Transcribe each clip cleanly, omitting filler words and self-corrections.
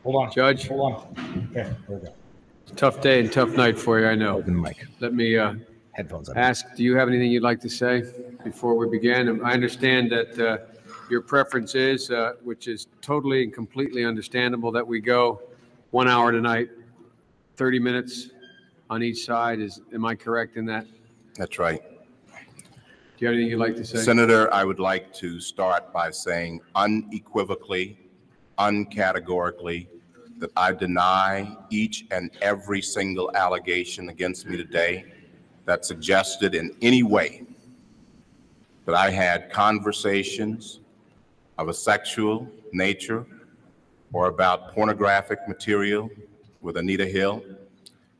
Hold on. Judge. Hold on. Okay, there we go. Tough day and tough night for you, I know. Open mic. Let me Headphones on. ask, do you have anything you'd like to say before we begin? I understand that your preference is, which is totally and completely understandable, that we go 1 hour tonight, 30 minutes on each side. Am I correct in that? That's right. Do you have anything you'd like to say? Senator, I would like to start by saying unequivocally, uncategorically, that I deny each and every single allegation against me today that suggested in any way that I had conversations of a sexual nature or about pornographic material with Anita Hill,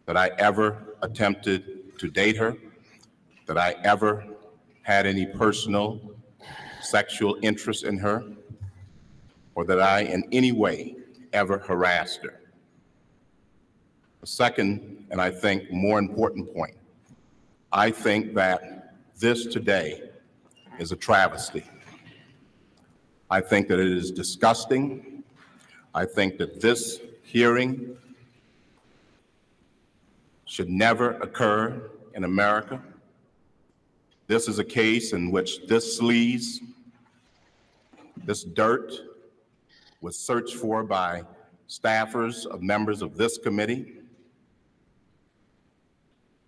that I ever attempted to date her, that I ever had any personal sexual interest in her, or that I in any way ever harassed her. The second, and I think more important point, I think that this today is a travesty. I think that it is disgusting. I think that this hearing should never occur in America. This is a case in which this sleaze, this dirt, was searched for by staffers of members of this committee,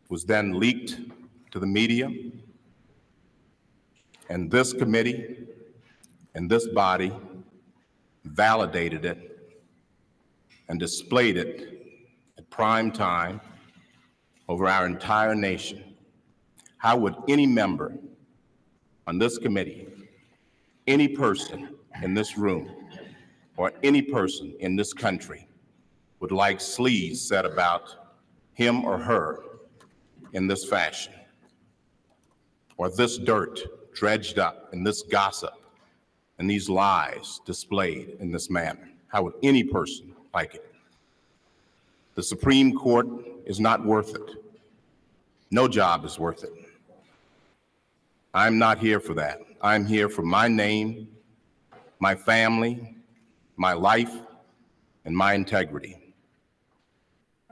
was then leaked to the media, and this committee and this body validated it and displayed it at prime time over our entire nation. How would any member on this committee, any person in this room, or any person in this country would like sleaze said about him or her in this fashion, or this dirt dredged up, and this gossip and these lies displayed in this manner? How would any person like it? The Supreme Court is not worth it. No job is worth it. I'm not here for that. I'm here for my name, my family, my life, and my integrity.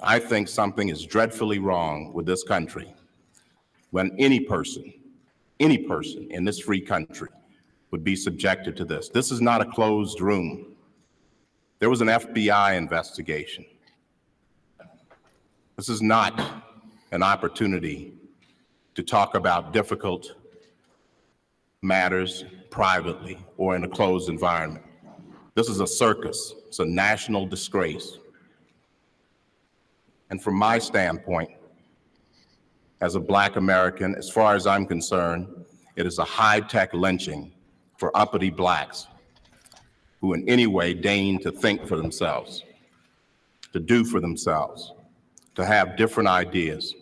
I think something is dreadfully wrong with this country when any person in this free country would be subjected to this. This is not a closed room. There was an FBI investigation. This is not an opportunity to talk about difficult matters privately or in a closed environment. This is a circus. It's a national disgrace. And from my standpoint, as a Black American, as far as I'm concerned, it is a high-tech lynching for uppity Blacks who in any way deign to think for themselves, to do for themselves, to have different ideas.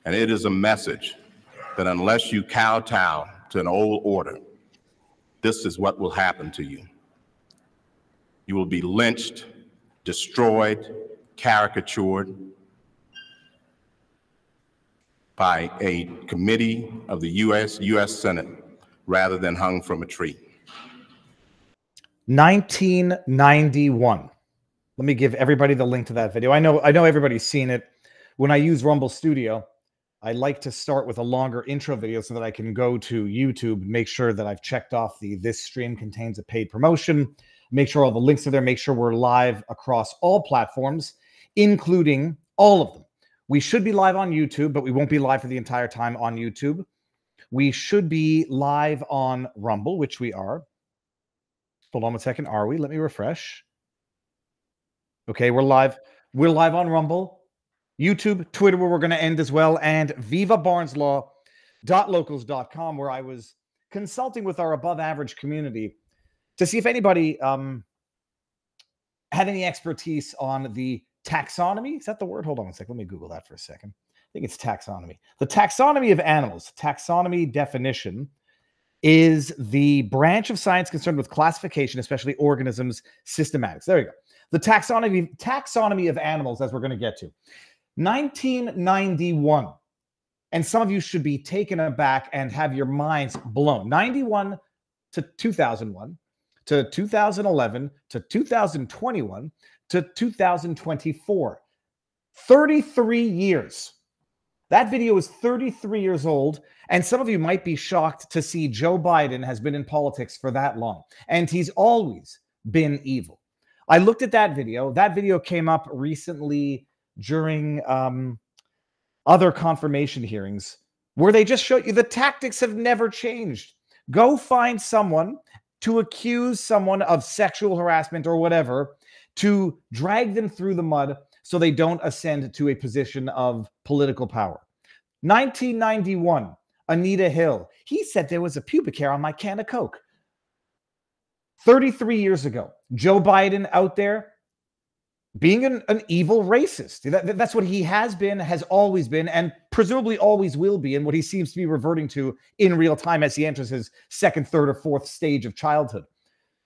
And it is a message that unless you kowtow to an old order, this is what will happen to you. You will be lynched, destroyed, caricatured by a committee of the U.S. Senate rather than hung from a tree. 1991. Let me give everybody the link to that video. I know everybody's seen it. When I use Rumble Studio, I like to start with a longer intro video so that I can go to YouTube, make sure that I've checked off this stream contains a paid promotion, make sure all the links are there, make sure we're live across all platforms, including all of them. We should be live on YouTube, but we won't be live for the entire time on YouTube. We should be live on Rumble, which we are. Hold on a second. Are we? Let me refresh. Okay, we're live. We're live on Rumble, YouTube, Twitter, where we're going to end as well, and vivabarneslaw.locals.com, where I was consulting with our above average community to see if anybody had any expertise on the taxonomy. Is that the word? Hold on a second. Let me Google that for a second. I think it's taxonomy. The taxonomy of animals. Taxonomy definition is the branch of science concerned with classification, especially organisms, systematics. There you go. The taxonomy of animals, as we're going to get to. 1991. And some of you should be taken aback and have your minds blown. 91 to 2001 to 2011 to 2021 to 2024. 33 years. That video is 33 years old, and some of you might be shocked to see Joe Biden has been in politics for that long, and he's always been evil. I looked at that video. That video came up recently during other confirmation hearings where they just showed you the tactics have never changed. Go find someone to accuse someone of sexual harassment or whatever, to drag them through the mud so they don't ascend to a position of political power. 1991, Anita Hill. He said there was a pubic hair on my can of Coke. 33 years ago, Joe Biden out there being an evil racist. That's what he has been, has always been, and presumably always will be, and what he seems to be reverting to in real time as he enters his second, third, or fourth stage of childhood.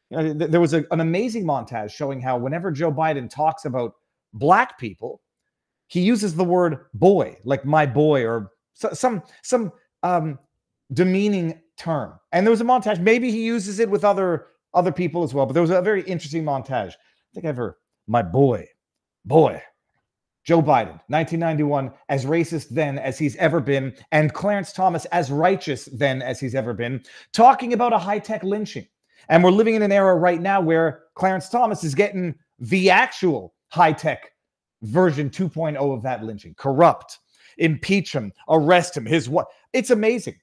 There was an amazing montage showing how whenever Joe Biden talks about Black people, he uses the word boy, like my boy, or some demeaning term. And there was a montage. Maybe he uses it with other people as well, but there was a very interesting montage. I think I've heard my boy. Joe Biden, 1991, as racist then as he's ever been, and Clarence Thomas as righteous then as he's ever been, talking about a high-tech lynching. And we're living in an era right now where Clarence Thomas is getting the actual high-tech version 2.0 of that lynching. Corrupt, impeach him, arrest him, it's amazing.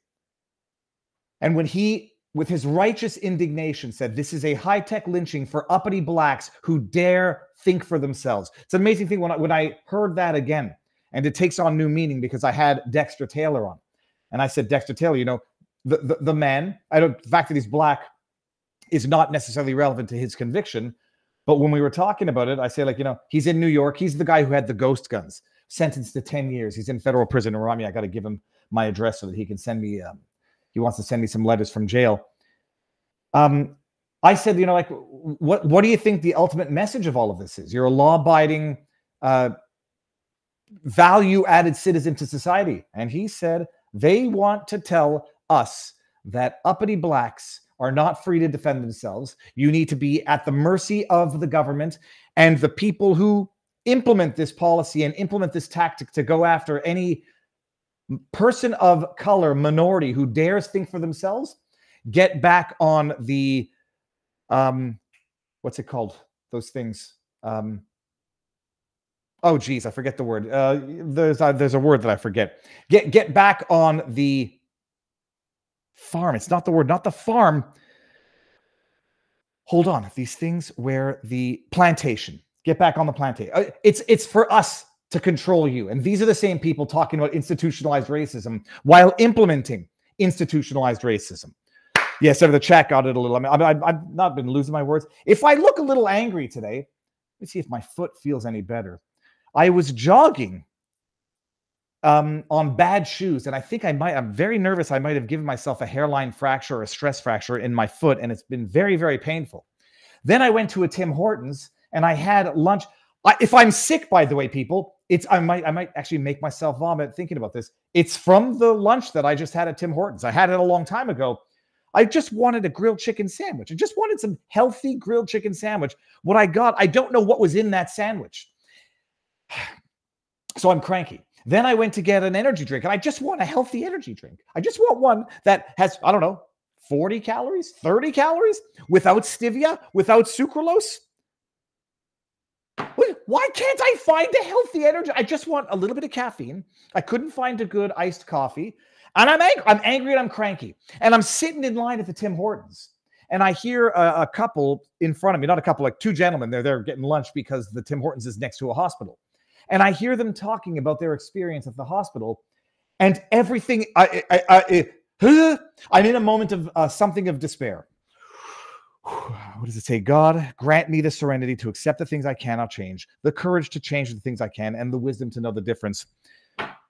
And when he, with his righteous indignation, said this is a high-tech lynching for uppity Blacks who dare think for themselves. It's an amazing thing when I heard that again, and it takes on new meaning because I had Dexter Taylor on. And I said, Dexter Taylor, you know, the man, the fact that he's Black is not necessarily relevant to his conviction. But when we were talking about it, I say, like, you know, he's in New York. He's the guy who had the ghost guns, sentenced to 10 years. He's in federal prison in Rami. I got to give him my address so that he can send me, he wants to send me some letters from jail. I said, you know, like, what do you think the ultimate message of all of this is? You're a law-abiding, value-added citizen to society. And he said, they want to tell us that uppity Blacks are not free to defend themselves. You need to be at the mercy of the government and the people who implement this policy and implement this tactic to go after any person of color, minority who dares think for themselves. Get back on the, what's it called? Those things. Oh, geez, I forget the word. There's a word that I forget. Get back on the farm. It's not the word, not the farm. Hold on. These things where the plantation. Get back on the plantation. It's for us to control you. And these are the same people talking about institutionalized racism while implementing institutionalized racism. Yes, the chat got it a little. I've not been losing my words. If I look a little angry today, let me see if my foot feels any better. I was jogging on bad shoes, and I think I'm very nervous. I might have given myself a hairline fracture or a stress fracture in my foot, and it's been very, very painful. Then I went to a Tim Hortons, and I had lunch. If I'm sick, by the way, people, I might actually make myself vomit thinking about this. It's from the lunch that I just had at Tim Hortons. I had it a long time ago. I just wanted a grilled chicken sandwich. I just wanted some healthy grilled chicken sandwich. What I got, I don't know what was in that sandwich. So I'm cranky. Then I went to get an energy drink, and I just want a healthy energy drink. I just want one that has, I don't know, 40 calories, 30 calories, without stevia, without sucralose. Why can't I find a healthy energy? I just want a little bit of caffeine. I couldn't find a good iced coffee. And I'm angry. I'm angry and I'm cranky. And I'm sitting in line at the Tim Hortons. And I hear a couple in front of me, not a couple, like two gentlemen. They're there getting lunch because the Tim Hortons is next to a hospital. And I hear them talking about their experience at the hospital. And everything, I'm in a moment of something of despair. What does it say? God, grant me the serenity to accept the things I cannot change, the courage to change the things I can, and the wisdom to know the difference.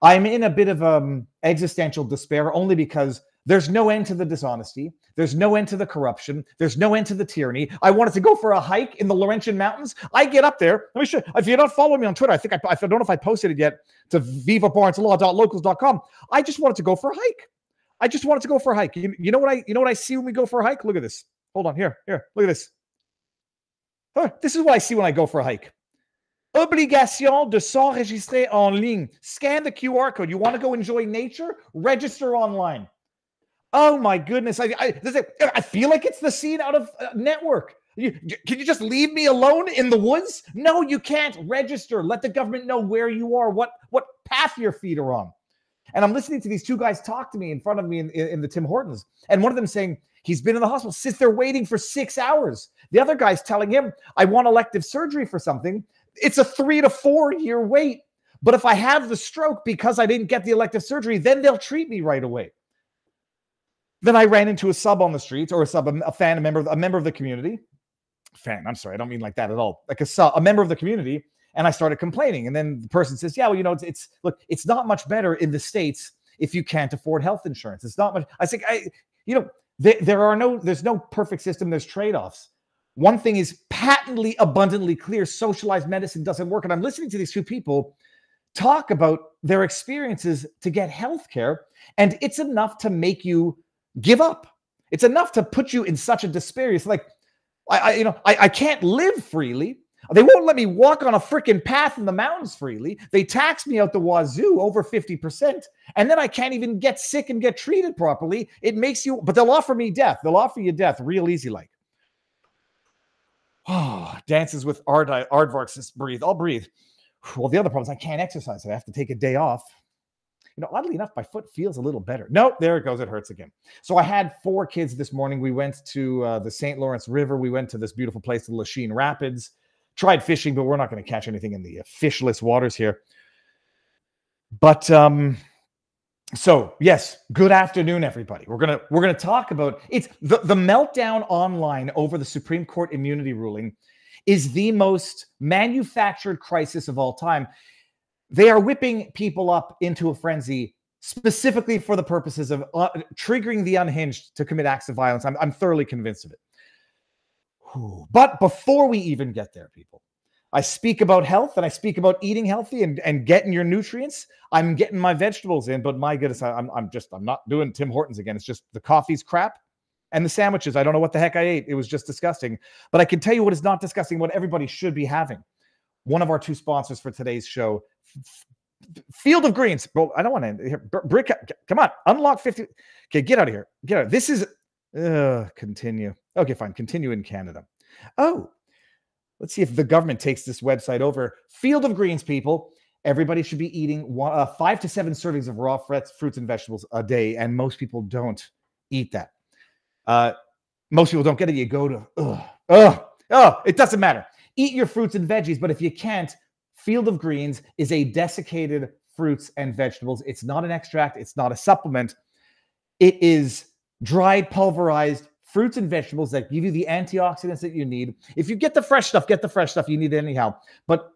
I'm in a bit of existential despair only because there's no end to the dishonesty. There's no end to the corruption. There's no end to the tyranny. I wanted to go for a hike in the Laurentian Mountains. I get up there. Let me show you. If you're not following me on Twitter, I don't know if I posted it yet to vivabarneslaw.locals.com. I just wanted to go for a hike. I just wanted to go for a hike. You know what I see when we go for a hike? Look at this. Hold on. Here. Look at this. This is what I see when I go for a hike. Obligation de s'enregistrer en ligne. Scan the QR code. You want to go enjoy nature? Register online. Oh my goodness. I feel like it's the scene out of Network. Can you just leave me alone in the woods? No, you can't. Register. Let the government know where you are, what path your feet are on. And I'm listening to these two guys talk to me in front of me in the Tim Hortons. And one of them saying he's been in the hospital, sits there waiting for 6 hours. The other guy's telling him, I want elective surgery for something. It's a 3 to 4 year wait. But if I have the stroke because I didn't get the elective surgery, then they'll treat me right away. Then I ran into a sub on the streets, or a fan, a member of the community. Fan, I'm sorry, I don't mean like that at all. Like a member of the community. And I started complaining. And then the person says, yeah, well, look, it's not much better in the States if you can't afford health insurance. It's not much. I think, there's no perfect system. There's trade-offs. One thing is patently, abundantly clear. Socialized medicine doesn't work. And I'm listening to these two people talk about their experiences to get health care. And it's enough to make you give up. It's enough to put you in such a despair. It's like, I can't live freely. They won't let me walk on a freaking path in the mountains freely. They tax me out the wazoo over 50%. And then I can't even get sick and get treated properly. It makes you, but they'll offer me death. They'll offer you death real easy like. Oh, dances with aardvarks, just breathe. I'll breathe. Well, the other problem is I can't exercise. I have to take a day off. Oddly enough, my foot feels a little better. Nope, there it goes. It hurts again. So I had 4 kids this morning. We went to the St. Lawrence River. We went to this beautiful place, the Lachine Rapids. Tried fishing, but we're not going to catch anything in the fishless waters here. But so yes, good afternoon, everybody. We're gonna talk about it's the meltdown online over the Supreme Court immunity ruling is the most manufactured crisis of all time. They are whipping people up into a frenzy specifically for the purposes of triggering the unhinged to commit acts of violence. I'm thoroughly convinced of it. But before we even get there, people, I speak about health and I speak about eating healthy and getting your nutrients. I'm getting my vegetables in, but my goodness, I'm not doing Tim Hortons again. It's just the coffee's crap and the sandwiches. I don't know what the heck I ate. It was just disgusting. But I can tell you what is not disgusting, what everybody should be having. One of our 2 sponsors for today's show, Field of Greens. Well, I don't want to end here. Brick, come on, unlock 50. Okay, get out of here. Get out. This is continue. Okay, fine. Continue in Canada. Oh, let's see if the government takes this website over. Field of Greens, people. Everybody should be eating 5 to 7 servings of raw fruits and vegetables a day, and most people don't eat that. Most people don't get it. You go to, it doesn't matter. Eat your fruits and veggies, but if you can't, Field of Greens is a desiccated fruits and vegetables. It's not an extract. It's not a supplement. It is dried, pulverized fruits and vegetables that give you the antioxidants that you need. If you get the fresh stuff, get the fresh stuff. You need it anyhow. But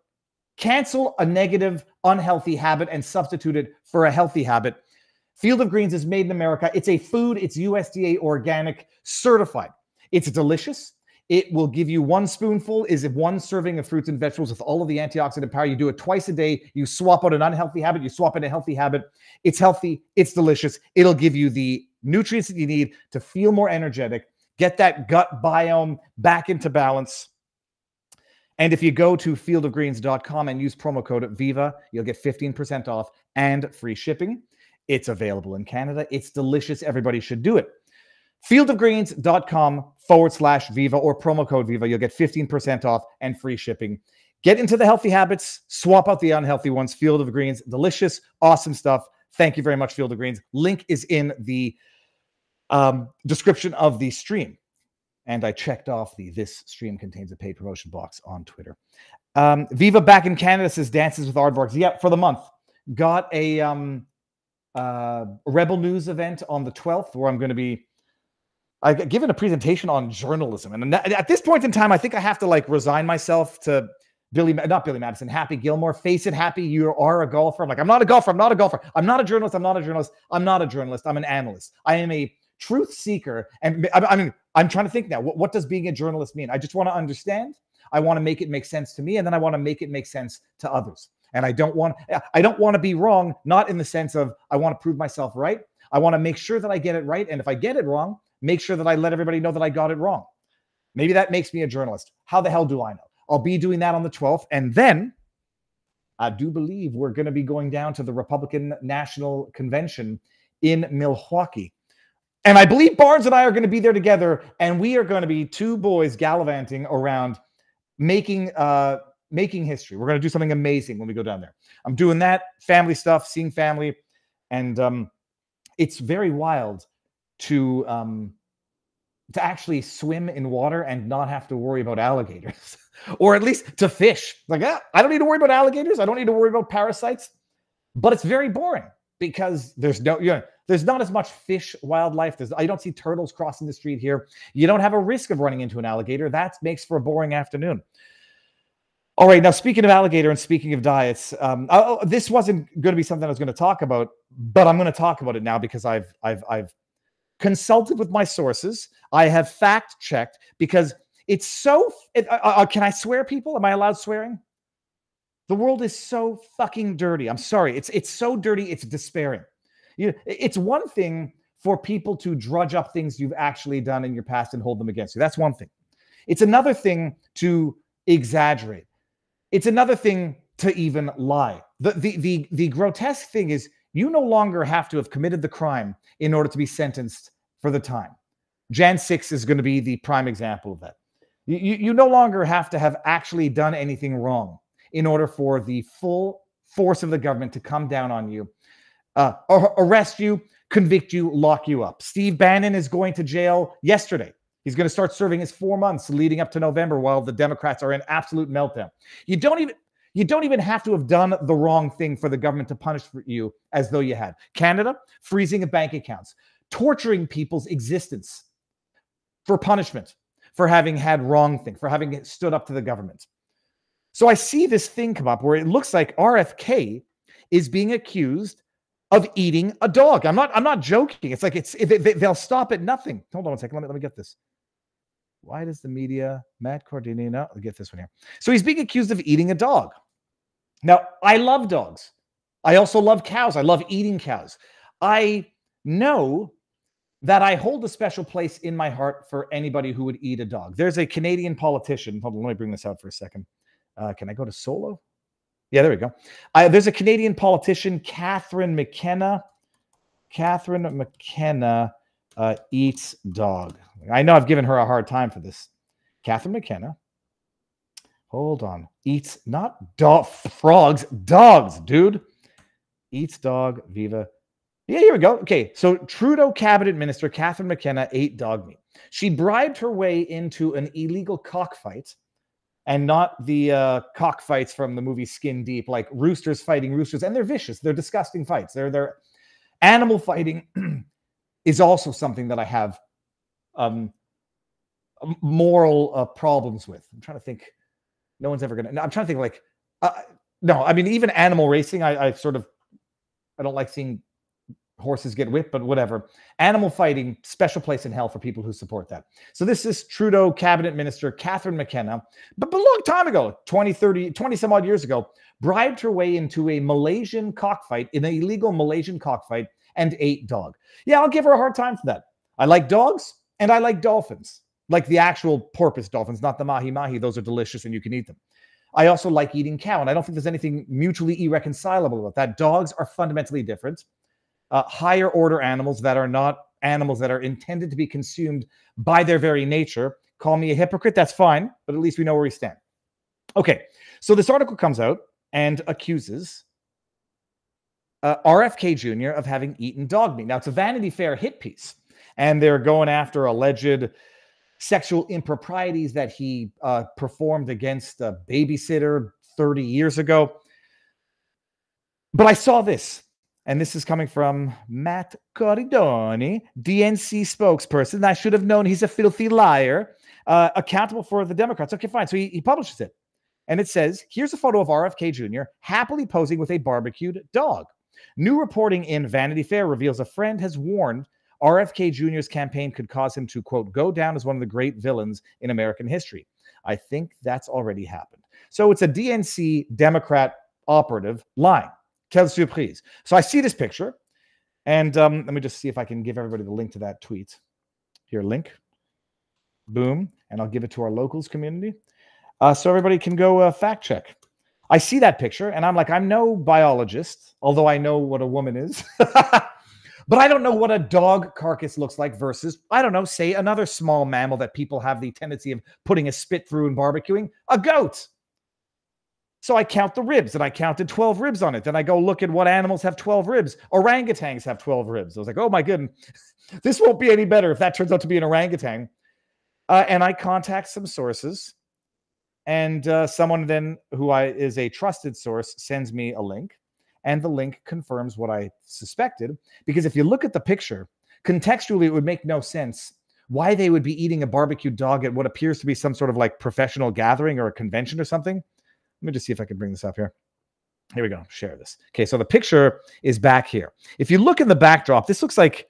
cancel a negative, unhealthy habit and substitute it for a healthy habit. Field of Greens is made in America. It's a food. It's USDA organic certified. It's delicious. It will give you 1 spoonful is 1 serving of fruits and vegetables with all of the antioxidant power. You do it twice a day. You swap out an unhealthy habit. You swap in a healthy habit. It's healthy. It's delicious. It'll give you the nutrients that you need to feel more energetic, get that gut biome back into balance. And if you go to fieldofgreens.com and use promo code VIVA, you'll get 15% off and free shipping. It's available in Canada. It's delicious. Everybody should do it. fieldofgreens.com/Viva or promo code Viva. You'll get 15% off and free shipping. Get into the healthy habits. Swap out the unhealthy ones. Field of Greens. Delicious. Awesome stuff. Thank you very much, Field of Greens. Link is in the description of the stream. And I checked off this stream contains a paid promotion box on Twitter. Viva back in Canada says dances with aardvarks. Yep, for the month. Got a Rebel News event on the 12th where I'm going to be given a presentation on journalism. And at this point in time, I think I have to resign myself to not Billy Madison, Happy Gilmore. Face it, Happy, you are a golfer. I'm like, I'm not a golfer. I'm not a golfer. I'm not a journalist. I'm not a journalist. I'm not a journalist. I'm an analyst. I am a truth seeker. And I'm trying to think now, what does being a journalist mean? I just want to understand. I want to make it make sense to me. And then I want to make it make sense to others. And I don't want to be wrong, not in the sense of I want to prove myself right. I want to make sure that I get it right. And if I get it wrong, make sure that I let everybody know that I got it wrong. Maybe that makes me a journalist. How the hell do I know? I'll be doing that on the 12th. And then I do believe we're going to be going down to the Republican National Convention in Milwaukee. And I believe Barnes and I are going to be there together. And we are going to be two boys gallivanting around making history. We're going to do something amazing when we go down there. I'm doing that, family stuff, seeing family. And it's very wild to actually swim in water and not have to worry about alligators, or at least to fish. Like, I don't need to worry about alligators. I don't need to worry about parasites, but it's very boring because there's not as much fish wildlife. I don't see turtles crossing the street here. You don't have a risk of running into an alligator. That makes for a boring afternoon. All right, now speaking of alligator and speaking of diets, this wasn't going to be something I was going to talk about, but I'm going to talk about it now because I've consulted with my sources. I have fact checked because it's so. Can I swear, people? Am I allowed swearing? The world is so fucking dirty. I'm sorry. It's so dirty. It's despairing. It's one thing for people to drudge up things you've actually done in your past and hold them against you. That's one thing. It's another thing to exaggerate. It's another thing to even lie. The grotesque thing is you no longer have to have committed the crime in order to be sentenced for the time. Jan 6 is going to be the prime example of that. You no longer have to have actually done anything wrong in order for the full force of the government to come down on you, arrest you, convict you, lock you up. Steve Bannon is going to jail yesterday. He's going to start serving his 4 months leading up to November while the Democrats are in absolute meltdown. You don't even have to have done the wrong thing for the government to punish you as though you had. Canada, freezing of bank accounts, torturing people's existence for punishment, for having had wrong thing, for having stood up to the government. So I see this thing come up where it looks like RFK is being accused of eating a dog. I'm not joking. It's like they'll stop at nothing. Hold on one second. Let me get this. Why does the media, Matt Cordini, no, I'll get this one here. So he's being accused of eating a dog. Now, I love dogs. I also love cows. I love eating cows. I know that I hold a special place in my heart for anybody who would eat a dog. There's a Canadian politician. Hold on, let me bring this out for a second. Can I go to solo? Yeah, there we go. There's a Canadian politician, Catherine McKenna. Catherine McKenna eats dog. I know I've given her a hard time for this. Catherine McKenna. Hold on. Eats not dog, frogs, dogs, dude. Eats dog, Viva. Yeah, here we go. Okay, so Trudeau cabinet minister Catherine McKenna ate dog meat. She bribed her way into an illegal cockfight, and not the cockfights from the movie Skin Deep, like roosters fighting roosters, and they're vicious. They're disgusting fights. They're animal fighting is also something that I have moral problems with. I'm trying to think. No one's ever gonna. No, I'm trying to think like. No, I mean even animal racing. I don't like seeing horses get whipped, but whatever. Animal fighting, special place in hell for people who support that. So this is Trudeau cabinet minister Catherine McKenna, but a long time ago, 20 some odd years ago, bribed her way into a Malaysian cockfight, in an illegal Malaysian cockfight, and ate dog. Yeah, I'll give her a hard time for that. I like dogs and I like dolphins, like the actual porpoise dolphins, not the mahi-mahi. Those are delicious and you can eat them. I also like eating cow, and I don't think there's anything mutually irreconcilable about that. Dogs are fundamentally different. Higher order animals that are not animals that are intended to be consumed by their very nature. Call me a hypocrite, that's fine, but at least we know where we stand. Okay, so this article comes out and accuses RFK Jr. of having eaten dog meat. Now, it's a Vanity Fair hit piece, and they're going after alleged sexual improprieties that he performed against a babysitter 30 years ago. But I saw this. And this is coming from Matt Corridoni, DNC spokesperson. I should have known he's a filthy liar, accountable for the Democrats. Okay, fine. So he publishes it. And it says, here's a photo of RFK Jr. happily posing with a barbecued dog. New reporting in Vanity Fair reveals a friend has warned RFK Jr.'s campaign could cause him to, quote, go down as one of the great villains in American history. I think that's already happened. So it's a DNC Democrat operative lying. Quelle surprise. So I see this picture, and let me just see if I can give everybody the link to that tweet. Here, link. Boom. And I'll give it to our locals community. So everybody can go fact check. I see that picture and I'm like, I'm no biologist, although I know what a woman is. But I don't know what a dog carcass looks like versus, I don't know, say another small mammal that people have the tendency of putting a spit through and barbecuing, a goat. So I count the ribs and I counted 12 ribs on it. Then I go look at what animals have 12 ribs. Orangutans have 12 ribs. I was like, oh my goodness, this won't be any better if that turns out to be an orangutan. And I contact some sources. And someone then who is a trusted source sends me a link. And the link confirms what I suspected. Because if you look at the picture, contextually, it would make no sense why they would be eating a barbecued dog at what appears to be some sort of like professional gathering or a convention or something. Let me just see if I can bring this up here. Here we go. Share this. Okay, so the picture is back here. If you look in the backdrop, this looks like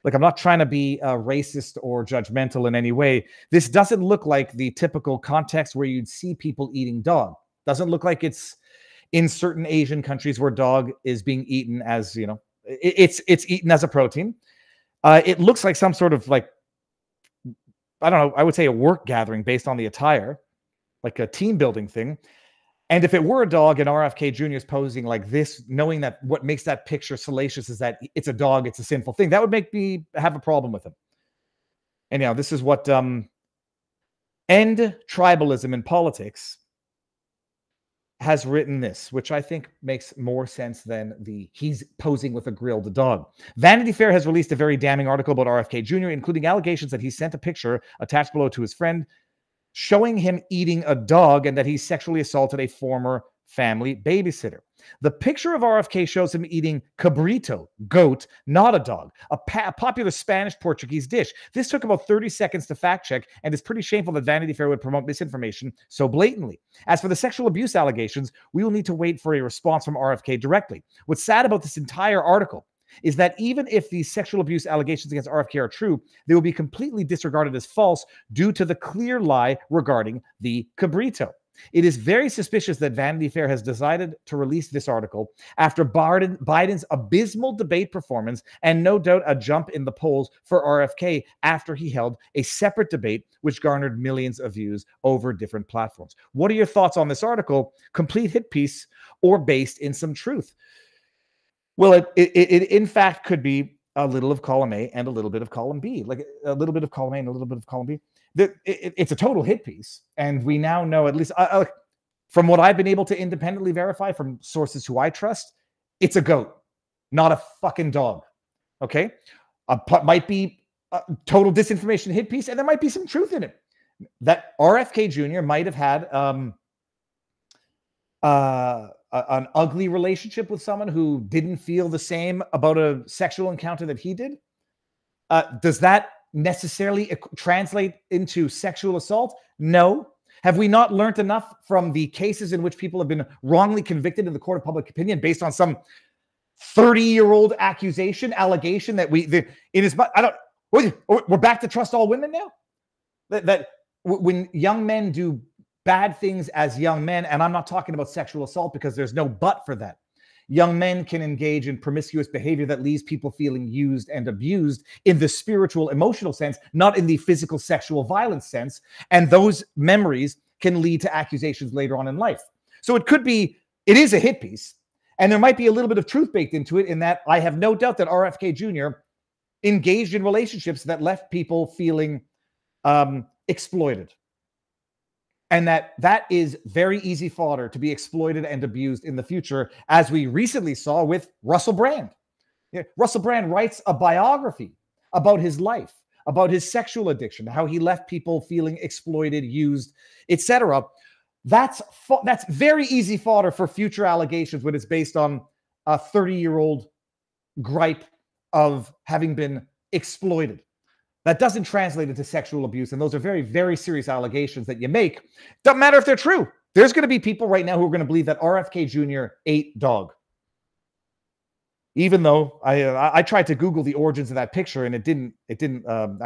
I'm not trying to be racist or judgmental in any way. This doesn't look like the typical context where you'd see people eating dog. Doesn't look like it's in certain Asian countries where dog is being eaten as, you know, it's eaten as a protein. It looks like some sort of like, I don't know, I would say a work gathering based on the attire, like a team building thing. And if it were a dog and RFK Jr. is posing like this, knowing that what makes that picture salacious is that it's a dog, it's a sinful thing, that would make me have a problem with him. And now this is what End Tribalism in Politics has written this, which I think makes more sense than he's posing with a grilled dog. Vanity Fair has released a very damning article about RFK Jr., including allegations that he sent a picture attached below to his friend showing him eating a dog and that he sexually assaulted a former family babysitter. The picture of RFK shows him eating cabrito, goat, not a dog, a popular Spanish-Portuguese dish. This took about 30 seconds to fact check, and it's pretty shameful that Vanity Fair would promote misinformation so blatantly. As for the sexual abuse allegations, we will need to wait for a response from RFK directly. What's sad about this entire article is that even if these sexual abuse allegations against RFK are true, they will be completely disregarded as false due to the clear lie regarding the cabrito. It is very suspicious that Vanity Fair has decided to release this article after Biden's abysmal debate performance and no doubt a jump in the polls for RFK after he held a separate debate which garnered millions of views over different platforms. What are your thoughts on this article? Complete hit piece or based in some truth? Well, it in fact could be a little of column A and a little bit of column B, like a little bit of column A and a little bit of column B. It's a total hit piece. And we now know, at least from what I've been able to independently verify from sources who I trust, it's a goat, not a fucking dog. Okay? Might be a total disinformation hit piece, and there might be some truth in it. That RFK Jr. might have had an ugly relationship with someone who didn't feel the same about a sexual encounter that he did. Does that necessarily translate into sexual assault? No. Have we not learned enough from the cases in which people have been wrongly convicted in the court of public opinion based on some 30-year-old allegation that we're back to trust all women now? That when young men do bad things as young men, and I'm not talking about sexual assault because there's no but for that. Young men can engage in promiscuous behavior that leaves people feeling used and abused in the spiritual, emotional sense, not in the physical, sexual violence sense. And those memories can lead to accusations later on in life. So it is a hit piece. And there might be a little bit of truth baked into it in that I have no doubt that RFK Jr. engaged in relationships that left people feeling exploited. And that is very easy fodder to be exploited and abused in the future, as we recently saw with Russell Brand. Russell Brand writes a biography about his life, about his sexual addiction, how he left people feeling exploited, used, etc. That's very easy fodder for future allegations when it's based on a 30-year-old gripe of having been exploited. That doesn't translate into sexual abuse. And those are very, very serious allegations that you make. Doesn't matter if they're true. There's going to be people right now who are going to believe that RFK Jr. ate dog. Even though I tried to Google the origins of that picture and I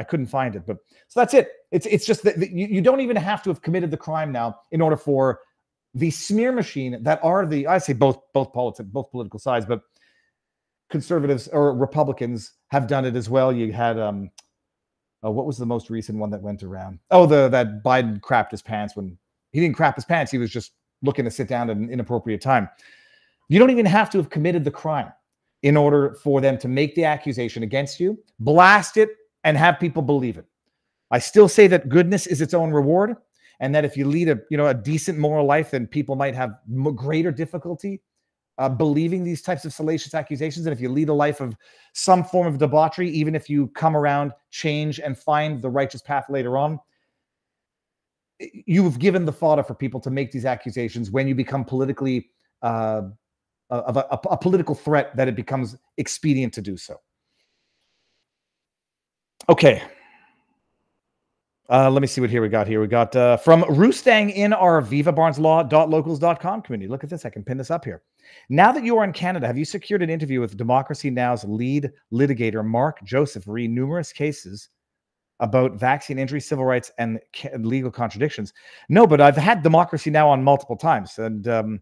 couldn't find it. But so that's it. It's just that you don't even have to have committed the crime now in order for the smear machine that are I say both political sides, but conservatives or Republicans have done it as well. You had What was the most recent one that went around? Oh, that Biden crapped his pants when he didn't crap his pants. He was just looking to sit down at an inappropriate time. You don't even have to have committed the crime in order for them to make the accusation against you, blast it, and have people believe it. I still say that goodness is its own reward, and that if you lead a decent moral life, then people might have greater difficulty believing these types of salacious accusations. And if you lead a life of some form of debauchery, even if you come around, change, and find the righteous path later on, you've given the fodder for people to make these accusations when you become politically a political threat, that it becomes expedient to do so. Okay. Let me see what we got here. We got from Roostang in our vivabarneslaw.locals.com community. Look at this. I can pin this up here. Now that you are in Canada, have you secured an interview with Democracy Now!'s lead litigator, Mark Joseph, re numerous cases about vaccine injury, civil rights, and legal contradictions? No, but I've had Democracy Now! On multiple times. And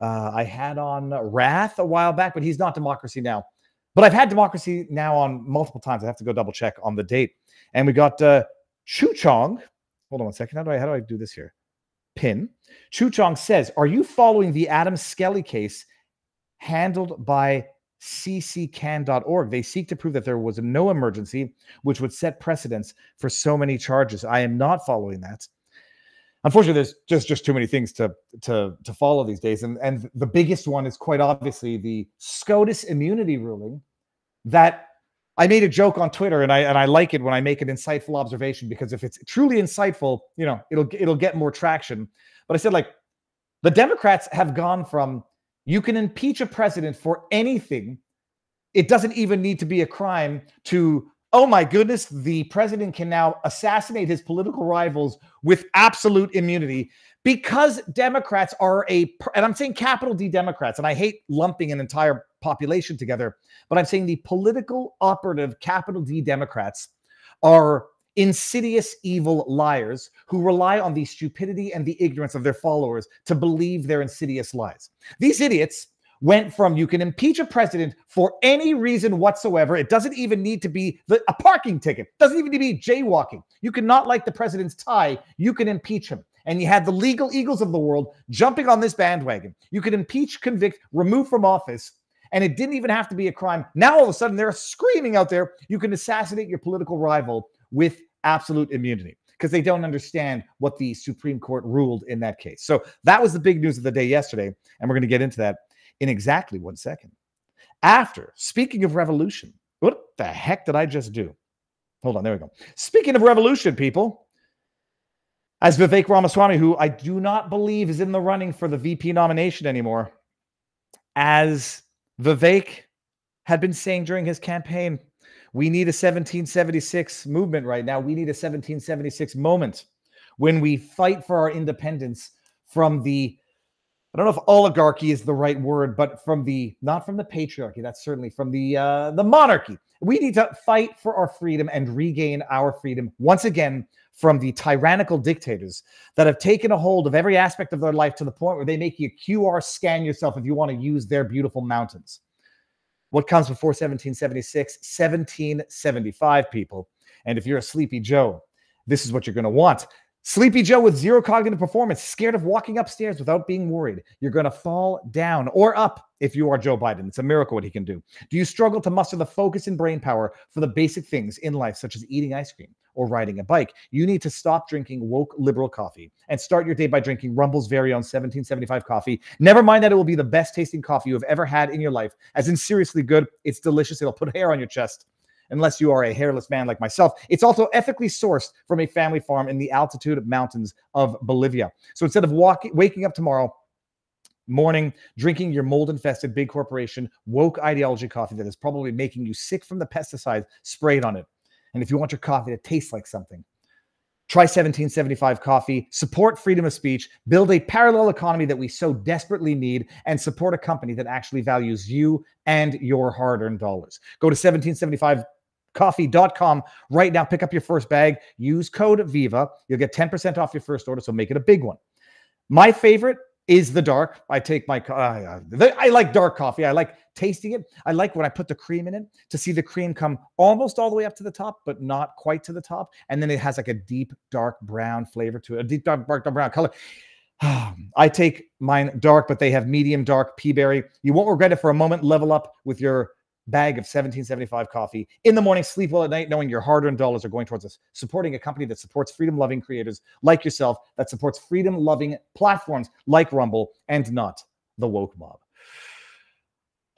I had on Wrath a while back, but he's not Democracy Now! But I've had Democracy Now! On multiple times. I have to go double check on the date. And we got Chu Chong. Hold on one second. How do I do this here? Pin. Chu Chong says, are you following the Adam Skelly case handled by cccan.org? They seek to prove that there was no emergency, which would set precedents for so many charges. I am not following that. Unfortunately, there's just too many things to follow these days. And the biggest one is quite obviously the SCOTUS immunity ruling that I made a joke on Twitter, and I like it when I make an insightful observation, because if it's truly insightful, it'll get more traction. But I said, like, the Democrats have gone from, you can impeach a president for anything, it doesn't even need to be a crime, to, oh my goodness, the president can now assassinate his political rivals with absolute immunity, because Democrats are and I'm saying capital D Democrats, and I hate lumping an entire population together, but I'm saying the political operative capital D Democrats are insidious, evil liars who rely on the stupidity and the ignorance of their followers to believe their insidious lies. These idiots went from, you can impeach a president for any reason whatsoever. It doesn't even need to be a parking ticket. It doesn't even need to be jaywalking. You cannot like the president's tie. You can impeach him. And you had the legal eagles of the world jumping on this bandwagon. You could impeach, convict, remove from office, and it didn't even have to be a crime. Now all of a sudden they're screaming out there, you can assassinate your political rival with absolute immunity, because they don't understand what the Supreme Court ruled in that case. So that was the big news of the day yesterday, and we're going to get into that in exactly 1 second. After, speaking of revolution, what the heck did I just do? Hold on, there we go. Speaking of revolution, people, as Vivek Ramaswamy, who I do not believe is in the running for the VP nomination anymore, as Vivek had been saying during his campaign, we need a 1776 movement right now. We need a 1776 moment when we fight for our independence from the, I don't know if oligarchy is the right word, but from the, not from the patriarchy, that's certainly from the monarchy. We need to fight for our freedom and regain our freedom once again from the tyrannical dictators that have taken a hold of every aspect of their life to the point where they make you QR scan yourself if you want to use their beautiful mountains. What comes before 1776? 1775, people. And if you're a Sleepy Joe, this is what you're going to want. Sleepy Joe with zero cognitive performance, scared of walking upstairs without being worried. You're going to fall down or up if you are Joe Biden. It's a miracle what he can do. Do you struggle to muster the focus and brain power for the basic things in life, such as eating ice cream or riding a bike? You need to stop drinking woke liberal coffee and start your day by drinking Rumble's very own 1775 coffee. Never mind that it will be the best tasting coffee you have ever had in your life. As in, seriously good. It's delicious. It'll put hair on your chest. Unless you are a hairless man like myself. It's also ethically sourced from a family farm in the altitude mountains of Bolivia. So instead of waking up tomorrow morning drinking your mold-infested big corporation woke ideology coffee that is probably making you sick from the pesticides sprayed on it, and if you want your coffee to taste like something, try 1775 coffee, support freedom of speech, build a parallel economy that we so desperately need, and support a company that actually values you and your hard-earned dollars. Go to 1775coffee.com right now. Pick up your first bag. Use code VIVA. You'll get 10% off your first order, so make it a big one. My favorite is the dark. I take my I like dark coffee. I like tasting it. I like when I put the cream in it to see the cream come almost all the way up to the top, but not quite to the top. And then it has like a deep, dark brown flavor to it, a deep, dark brown color. I take mine dark, but they have medium dark pea berry. You won't regret it for a moment. Level up with your bag of 1775 coffee in the morning. Sleep well at night, knowing your hard-earned dollars are going towards us. Supporting a company that supports freedom-loving creators like yourself, that supports freedom-loving platforms like Rumble, and not the woke mob.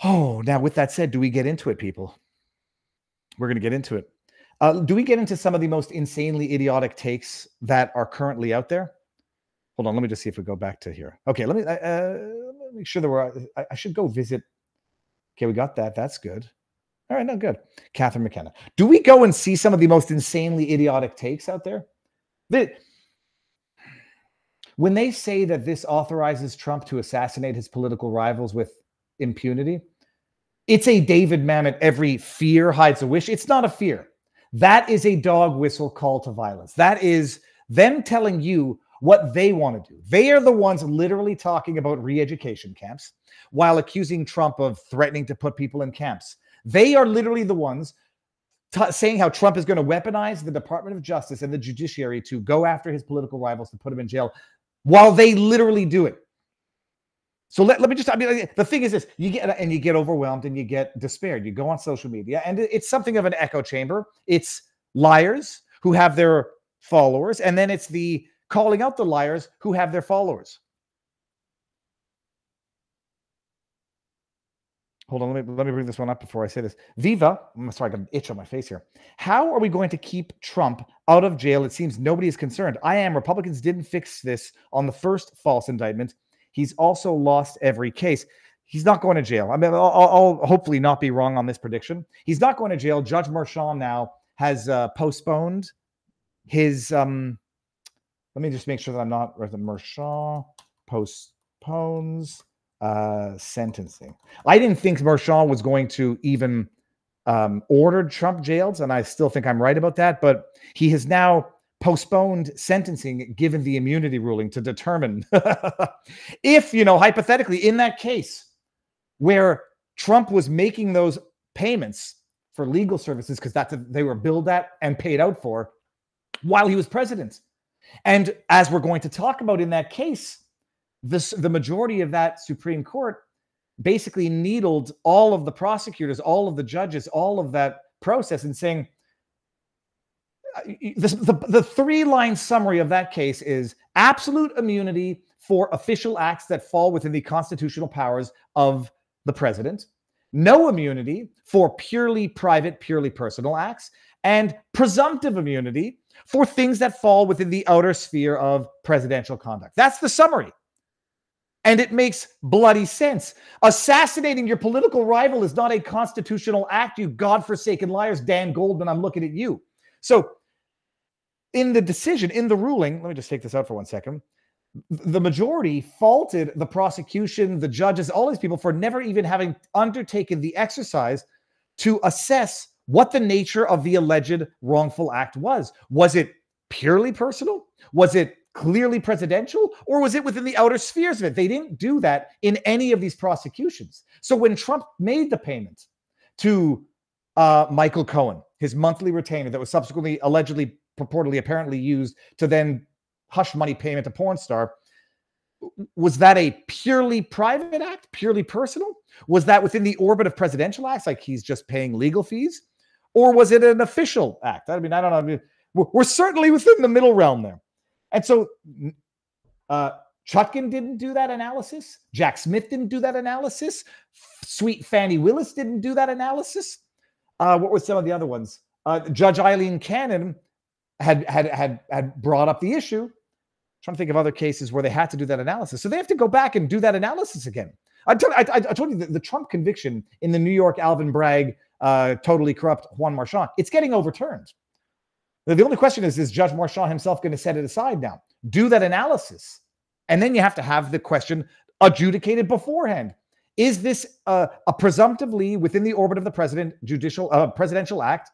Oh, now with that said, do we get into it, people? We're going to get into it. Do we get into some of the most insanely idiotic takes that are currently out there? Hold on, let me just see if we go back to here. Okay, let me make sure that I should go visit. Okay, we got that. That's good. All right, no, good. Catherine McKenna. Do we go and see some of the most insanely idiotic takes out there? When they say that this authorizes Trump to assassinate his political rivals with impunity, it's a David Mamet, every fear hides a wish. It's not a fear. That is a dog whistle call to violence. That is them telling you what they want to do. They are the ones literally talking about re-education camps while accusing Trump of threatening to put people in camps. They are literally the ones saying how Trump is going to weaponize the Department of Justice and the judiciary to go after his political rivals, to put him in jail, while they literally do it. So let me just, I mean, the thing is this, you get overwhelmed and you get despaired. You go on social media and it's something of an echo chamber. It's liars who have their followers, and then it's the calling out the liars who have their followers. Hold on, let me bring this one up before I say this. Viva, I'm sorry, I got an itch on my face here. How are we going to keep Trump out of jail? It seems nobody is concerned. Republicans didn't fix this on the first false indictment. He's also lost every case. He's not going to jail. I mean, I'll hopefully not be wrong on this prediction. He's not going to jail. Judge Marchand now has postponed his let me just make sure that I'm not. Marchand postpones sentencing. I didn't think Marchand was going to even order Trump jailed, and I still think I'm right about that. But he has now postponed sentencing, given the immunity ruling, to determine if, hypothetically, in that case where Trump was making those payments for legal services, because they were billed at and paid out for while he was president. And as we're going to talk about in that case, the majority of that Supreme Court basically needled all of the prosecutors, all of the judges, all of that process, and saying, the three-line summary of that case is absolute immunity for official acts that fall within the constitutional powers of the president, no immunity for purely private, purely personal acts, and presumptive immunity for things that fall within the outer sphere of presidential conduct. That's the summary. And it makes bloody sense. Assassinating your political rival is not a constitutional act, you godforsaken liars. Dan Goldman, I'm looking at you. So in the decision, in the ruling, let me just take this out for 1 second. The majority faulted the prosecution, the judges, all these people for never even having undertaken the exercise to assess what the nature of the alleged wrongful act was. Was it purely personal? Was it clearly presidential? Or was it within the outer spheres of it? They didn't do that in any of these prosecutions. So when Trump made the payment to Michael Cohen, his monthly retainer that was subsequently allegedly, purportedly, apparently used to then hush money payment to porn star, was that a purely private act, purely personal? Was that within the orbit of presidential acts, like he's just paying legal fees? Or was it an official act? I mean, I don't know. I mean, we're certainly within the middle realm there. And so Chutkan didn't do that analysis. Jack Smith didn't do that analysis. Sweet Fannie Willis didn't do that analysis. What were some of the other ones? Judge Eileen Cannon had brought up the issue. I'm trying to think of other cases where they had to do that analysis. So they have to go back and do that analysis again. I told you that the Trump conviction in the New York Alvin Bragg, totally corrupt Juan Marchand, it's getting overturned. The only question is Judge Marchand himself going to set it aside now? Do that analysis. And then you have to have the question adjudicated beforehand. Is this a presumptively within the orbit of the presidential act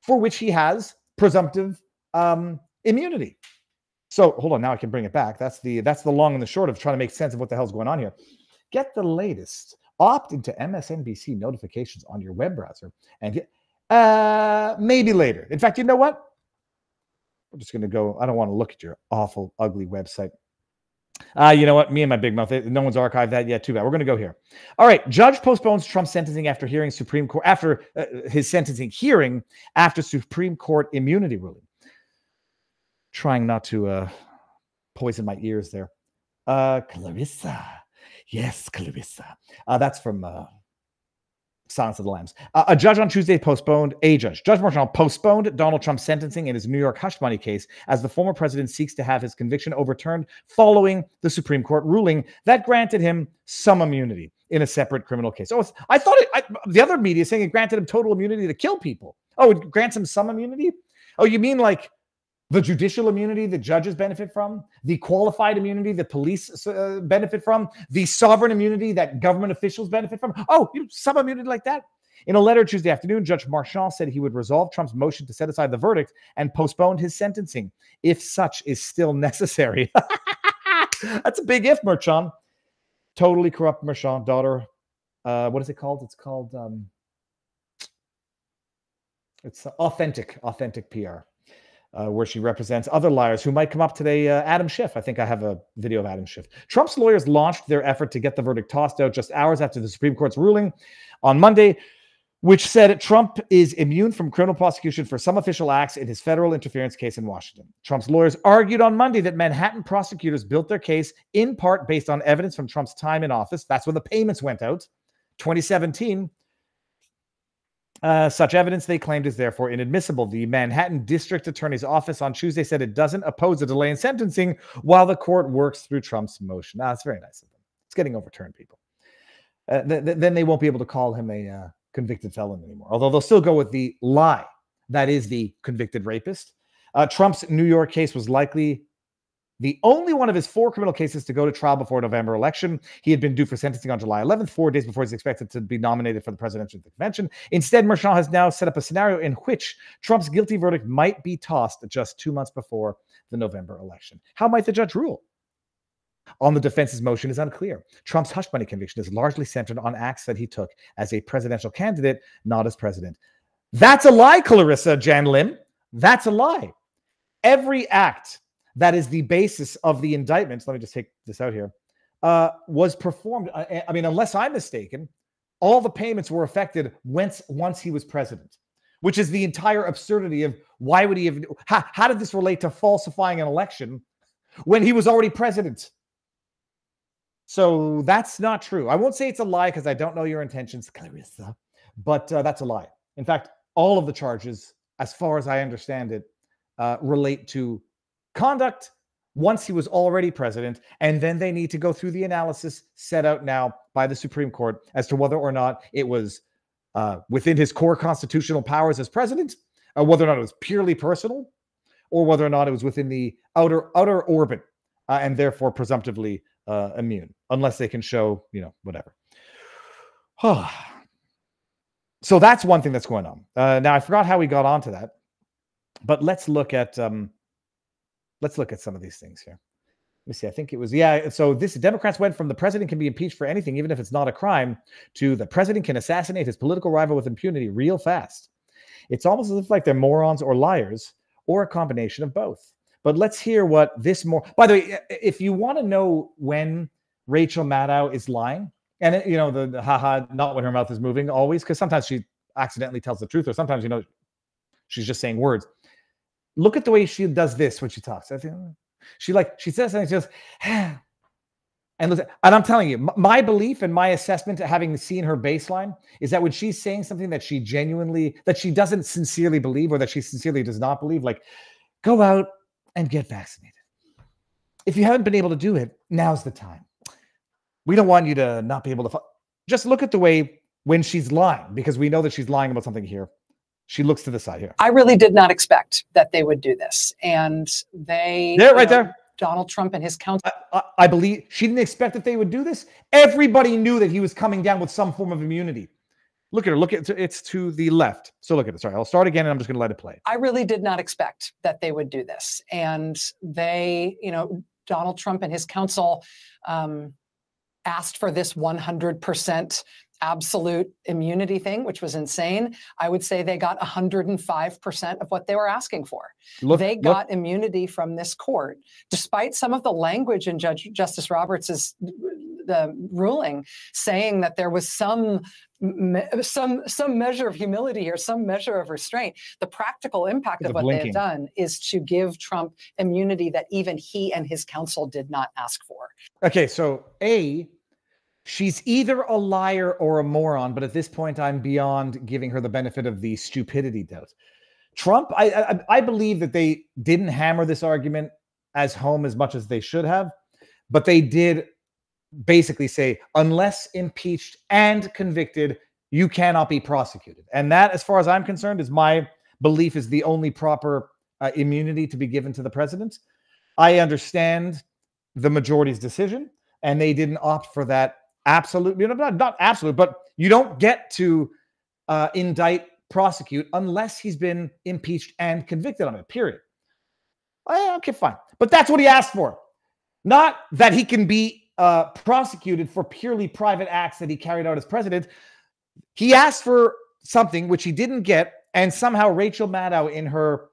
for which he has presumptive immunity? So hold on, now I can bring it back. That's the long and the short of trying to make sense of what the hell's going on here. Get the latest Opt into MSNBC notifications on your web browser and maybe later. In fact, you know what? We're just going to go. I don't want to look at your awful, ugly website. You know what? Me and my big mouth. No one's archived that yet. Too bad. We're going to go here. All right. Judge postpones Trump's sentencing after hearing Supreme Court after his sentencing hearing after Supreme Court immunity ruling. Trying not to poison my ears there. Clarissa. Yes, Clarissa. That's from Silence of the Lambs. A judge on Tuesday Judge Marshall postponed Donald Trump's sentencing in his New York hush money case as the former president seeks to have his conviction overturned following the Supreme Court ruling that granted him some immunity in a separate criminal case. Oh, I thought the other media is saying it granted him total immunity to kill people. Oh, it grants him some immunity? Oh, you mean like the judicial immunity that judges benefit from, the qualified immunity that police benefit from, the sovereign immunity that government officials benefit from? Oh, some immunity like that? In a letter Tuesday afternoon, Judge Marchand said he would resolve Trump's motion to set aside the verdict and postpone his sentencing, if such is still necessary. That's a big if, Marchand. Totally corrupt Marchand, daughter. What is it called? It's called it's authentic PR. Where she represents other liars who might come up today. Adam Schiff. I think I have a video of Adam Schiff. Trump's lawyers launched their effort to get the verdict tossed out just hours after the Supreme Court's ruling on Monday, which said Trump is immune from criminal prosecution for some official acts in his federal interference case in Washington. Trump's lawyers argued on Monday that Manhattan prosecutors built their case in part based on evidence from Trump's time in office. That's when the payments went out, 2017. Such evidence, they claimed, is therefore inadmissible. The Manhattan District Attorney's Office on Tuesday said it doesn't oppose a delay in sentencing while the court works through Trump's motion. That's very nice of them. It's getting overturned, people. Then they won't be able to call him a convicted felon anymore, although they'll still go with the lie that is the convicted rapist. Trump's New York case was likely the only one of his 4 criminal cases to go to trial before November election. He had been due for sentencing on July 11th, 4 days before he's expected to be nominated for the presidential convention. Instead, Marchand has now set up a scenario in which Trump's guilty verdict might be tossed just 2 months before the November election. How might the judge rule? On the defense's motion is unclear. Trump's hush money conviction is largely centered on acts that he took as a presidential candidate, not as president. That's a lie, Clarissa Jan Lim. That's a lie. Every act that is the basis of the indictment, let me just take this out here, was performed. I mean, unless I'm mistaken, all the payments were effected once he was president, which is the entire absurdity of why would he have, how did this relate to falsifying an election when he was already president? So that's not true. I won't say it's a lie because I don't know your intentions, Clarissa, but that's a lie. In fact, all of the charges, as far as I understand it, relate to conduct once he was already president, and then they need to go through the analysis set out now by the Supreme Court as to whether or not it was within his core constitutional powers as president, or whether or not it was purely personal, or whether or not it was within the outer orbit and therefore presumptively immune, unless they can show, whatever. So that's one thing that's going on. Now I forgot how we got onto that, but let's look at some of these things here. Let me see. I think it was, so Democrats went from the president can be impeached for anything, even if it's not a crime, to the president can assassinate his political rival with impunity real fast. It's almost as if like they're morons or liars or a combination of both. But let's hear what this by the way, if you want to know when Rachel Maddow is lying, and the haha, not when her mouth is moving always, because sometimes she accidentally tells the truth, or sometimes, she's just saying words. Look at the way she does this when she talks. I think she says something, she goes, and I'm telling you, my belief and my assessment, having seen her baseline, is that when she's saying something that she doesn't sincerely believe, or that she sincerely does not believe, like, go out and get vaccinated. If you haven't been able to do it, now's the time. We don't want you to not be able to. Just look at the way when she's lying, because we know that she's lying about something here. She looks to the side here. I really did not expect that they would do this. And there. Donald Trump and his counsel. I believe she didn't expect that they would do this. Everybody knew that he was coming down with some form of immunity. Look at her. It's to the left. So look at it. Sorry, I'll start again and I'm just going to let it play. I really did not expect that they would do this. And Donald Trump and his counsel asked for this 100% absolute immunity thing, which was insane, I would say they got 105% of what they were asking for. They got immunity from this court, despite some of the language in Justice Roberts's the ruling saying that there was some measure of humility here, some measure of restraint. The practical impact of what they have done is to give Trump immunity that even he and his counsel did not ask for. Okay, so she's either a liar or a moron, but at this point, I'm beyond giving her the benefit of the stupidity doubt. Trump, I believe that they didn't hammer this argument as home as much as they should have, but they did basically say, unless impeached and convicted, you cannot be prosecuted. And that, as far as I'm concerned, is my belief is the only proper immunity to be given to the president. I understand the majority's decision, and they didn't opt for that absolute, not absolute, but you don't get to indict, prosecute unless he's been impeached and convicted on it, period. Okay, fine. But that's what he asked for. Not that he can be prosecuted for purely private acts that he carried out as president. He asked for something which he didn't get, and somehow Rachel Maddow, in her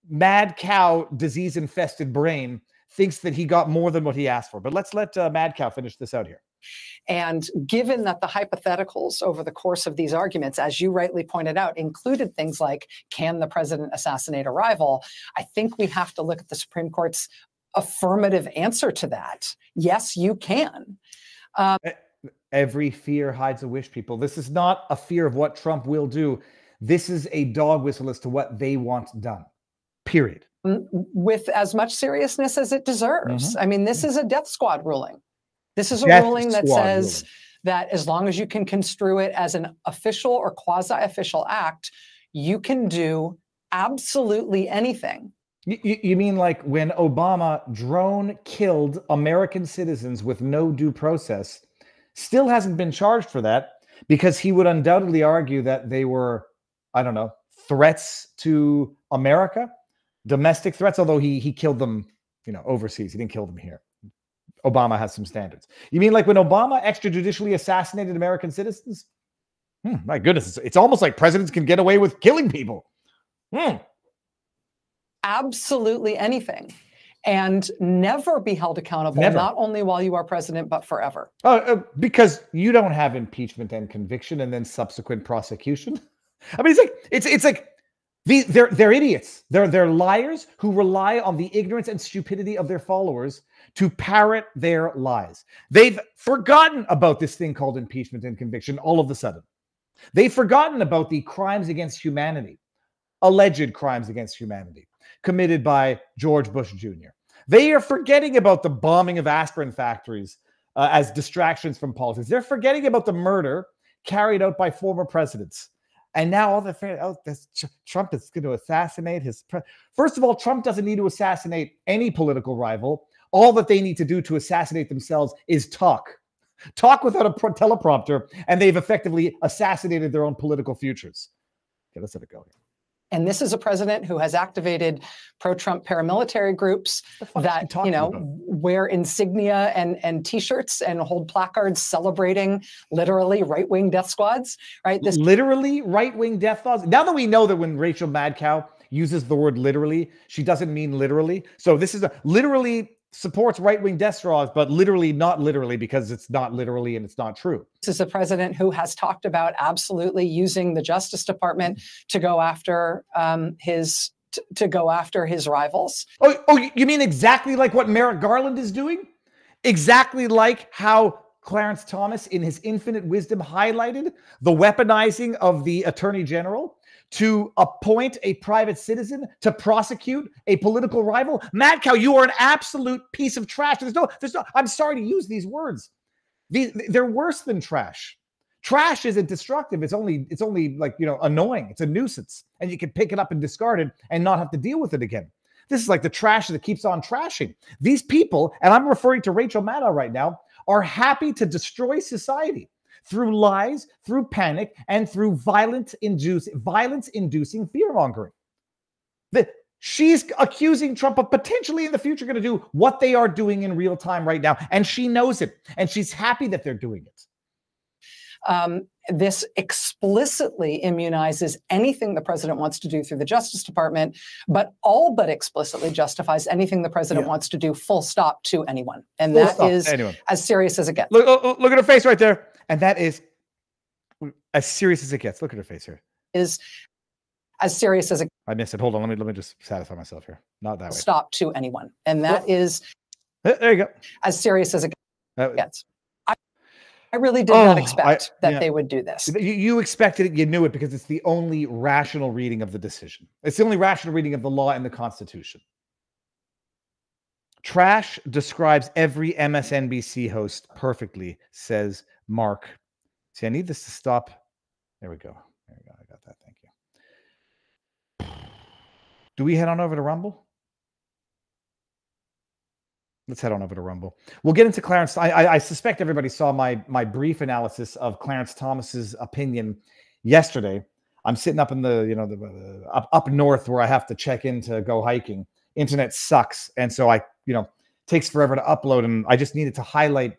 mad cow disease-infested brain, thinks that he got more than what he asked for. But let's let Mad Cow finish this out here. And given that the hypotheticals over the course of these arguments, as you rightly pointed out, included things like, can the president assassinate a rival? I think we have to look at the Supreme Court's affirmative answer to that. Yes, you can. Every fear hides a wish, people. This is not a fear of what Trump will do. This is a dog whistle as to what they want done, period. With as much seriousness as it deserves. I mean, this is a death squad ruling. This is a ruling that says that as long as you can construe it as an official or quasi-official act, you can do absolutely anything. You mean like when Obama drone killed American citizens with no due process, still hasn't been charged for that because he would undoubtedly argue that they were, I don't know, threats to America, domestic threats, although he killed them, overseas. He didn't kill them here. Obama has some standards. You mean like when Obama extrajudicially assassinated American citizens? My goodness, it's almost like presidents can get away with killing people. Absolutely anything, and never be held accountable, not only while you are president, but forever. Because you don't have impeachment and conviction and then subsequent prosecution. I mean, it's like they're idiots. They're liars who rely on the ignorance and stupidity of their followers to parrot their lies. They've forgotten about this thing called impeachment and conviction all of a sudden. They've forgotten about the crimes against humanity, alleged crimes against humanity, committed by George Bush Jr. They are forgetting about the bombing of aspirin factories as distractions from politics. They're forgetting about the murder carried out by former presidents. And now all Trump is going to assassinate his First of all, Trump doesn't need to assassinate any political rival. All that they need to do to assassinate themselves is talk. Talk without a teleprompter, and they've effectively assassinated their own political futures. Okay, let's let it go here. And this is a president who has activated pro-Trump paramilitary groups that, wear insignia and T-shirts and hold placards celebrating literally right-wing death squads, right? Literally right-wing death squads. Now that we know that when Rachel Madcow uses the word literally, she doesn't mean literally. So this is literally supports right-wing death squads, but literally not literally, because it's not literally and it's not true. This is a president who has talked about absolutely using the Justice Department to go after his rivals. Oh, you mean exactly like what Merrick Garland is doing? Exactly like how Clarence Thomas, in his infinite wisdom, highlighted the weaponizing of the Attorney General to appoint a private citizen to prosecute a political rival. Madcow, you are an absolute piece of trash. There's no, I'm sorry to use these words. They're worse than trash. Trash isn't destructive. It's only like, annoying. It's a nuisance. And you can pick it up and discard it and not have to deal with it again. This is like the trash that keeps on trashing. These people, and I'm referring to Rachel Maddow right now, are happy to destroy society through lies, through panic, and through violence-inducing fear-mongering. She's accusing Trump of potentially in the future going to do what they are doing in real time right now. And she knows it. And she's happy that they're doing it. This explicitly immunizes anything the president wants to do through the Justice Department, but all but explicitly justifies anything the president wants to do, full stop, to anyone. And that is as serious as it gets. Look at her face right there. And that is as serious as it gets. Look at her face here. Is as serious as it. I missed it. Hold on. Let me just satisfy myself here. Not that way. Stop to anyone. And that is. There you go. As serious as it gets. I really did not expect that they would do this. You expected it. You knew it because it's the only rational reading of the decision. It's the only rational reading of the law and the Constitution. Trash describes every MSNBC host perfectly, says Mark. See, I need this to stop. There we go. There we go. I got that. Thank you. Do we head on over to Rumble? Let's head on over to Rumble. We'll get into Clarence. I suspect everybody saw my brief analysis of Clarence Thomas's opinion yesterday. I'm sitting up in the up north where I have to check in to go hiking. Internet sucks, and so takes forever to upload. And I just needed to highlight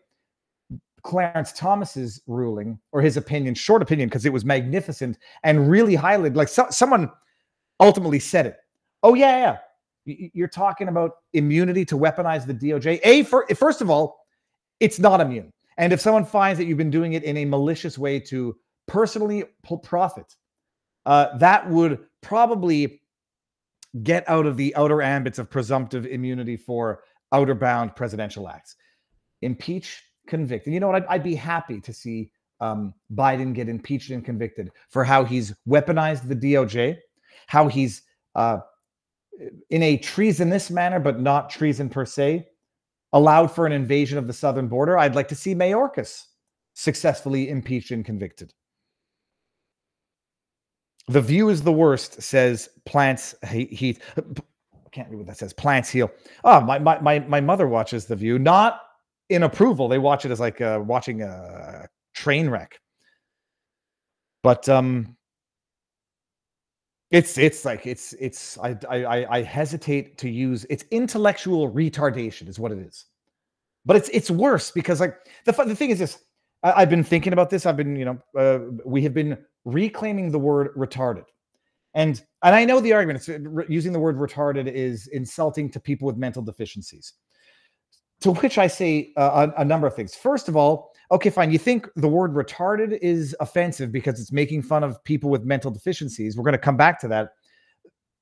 Clarence Thomas's ruling or his opinion, short opinion, because it was magnificent and really highlighted. Like someone ultimately said it. Oh yeah. You're talking about immunity to weaponize the DOJ. First of all, it's not immune. And if someone finds that you've been doing it in a malicious way to personally profit, that would probably get out of the outer ambits of presumptive immunity for outer-bound presidential acts. Impeach, convict. And you know what? I'd be happy to see Biden get impeached and convicted for how he's weaponized the DOJ, how he's in a treasonous manner, but not treason per se, allowed for an invasion of the southern border. I'd like to see Mayorkas successfully impeached and convicted. The View is the worst, says Plants Heat. I can't read what that says. Plants Heal. Oh, my mother watches The View, not in approval. They watch it as like watching a train wreck. But I hesitate to use it's intellectual retardation is what it is, but it's worse because like the thing is this. I've been thinking about this. I've been we have been reclaiming the word retarded, and I know the argument. It's using the word retarded is insulting to people with mental deficiencies. To which I say a number of things. First of all, okay, fine. You think the word retarded is offensive because it's making fun of people with mental deficiencies. We're going to come back to that.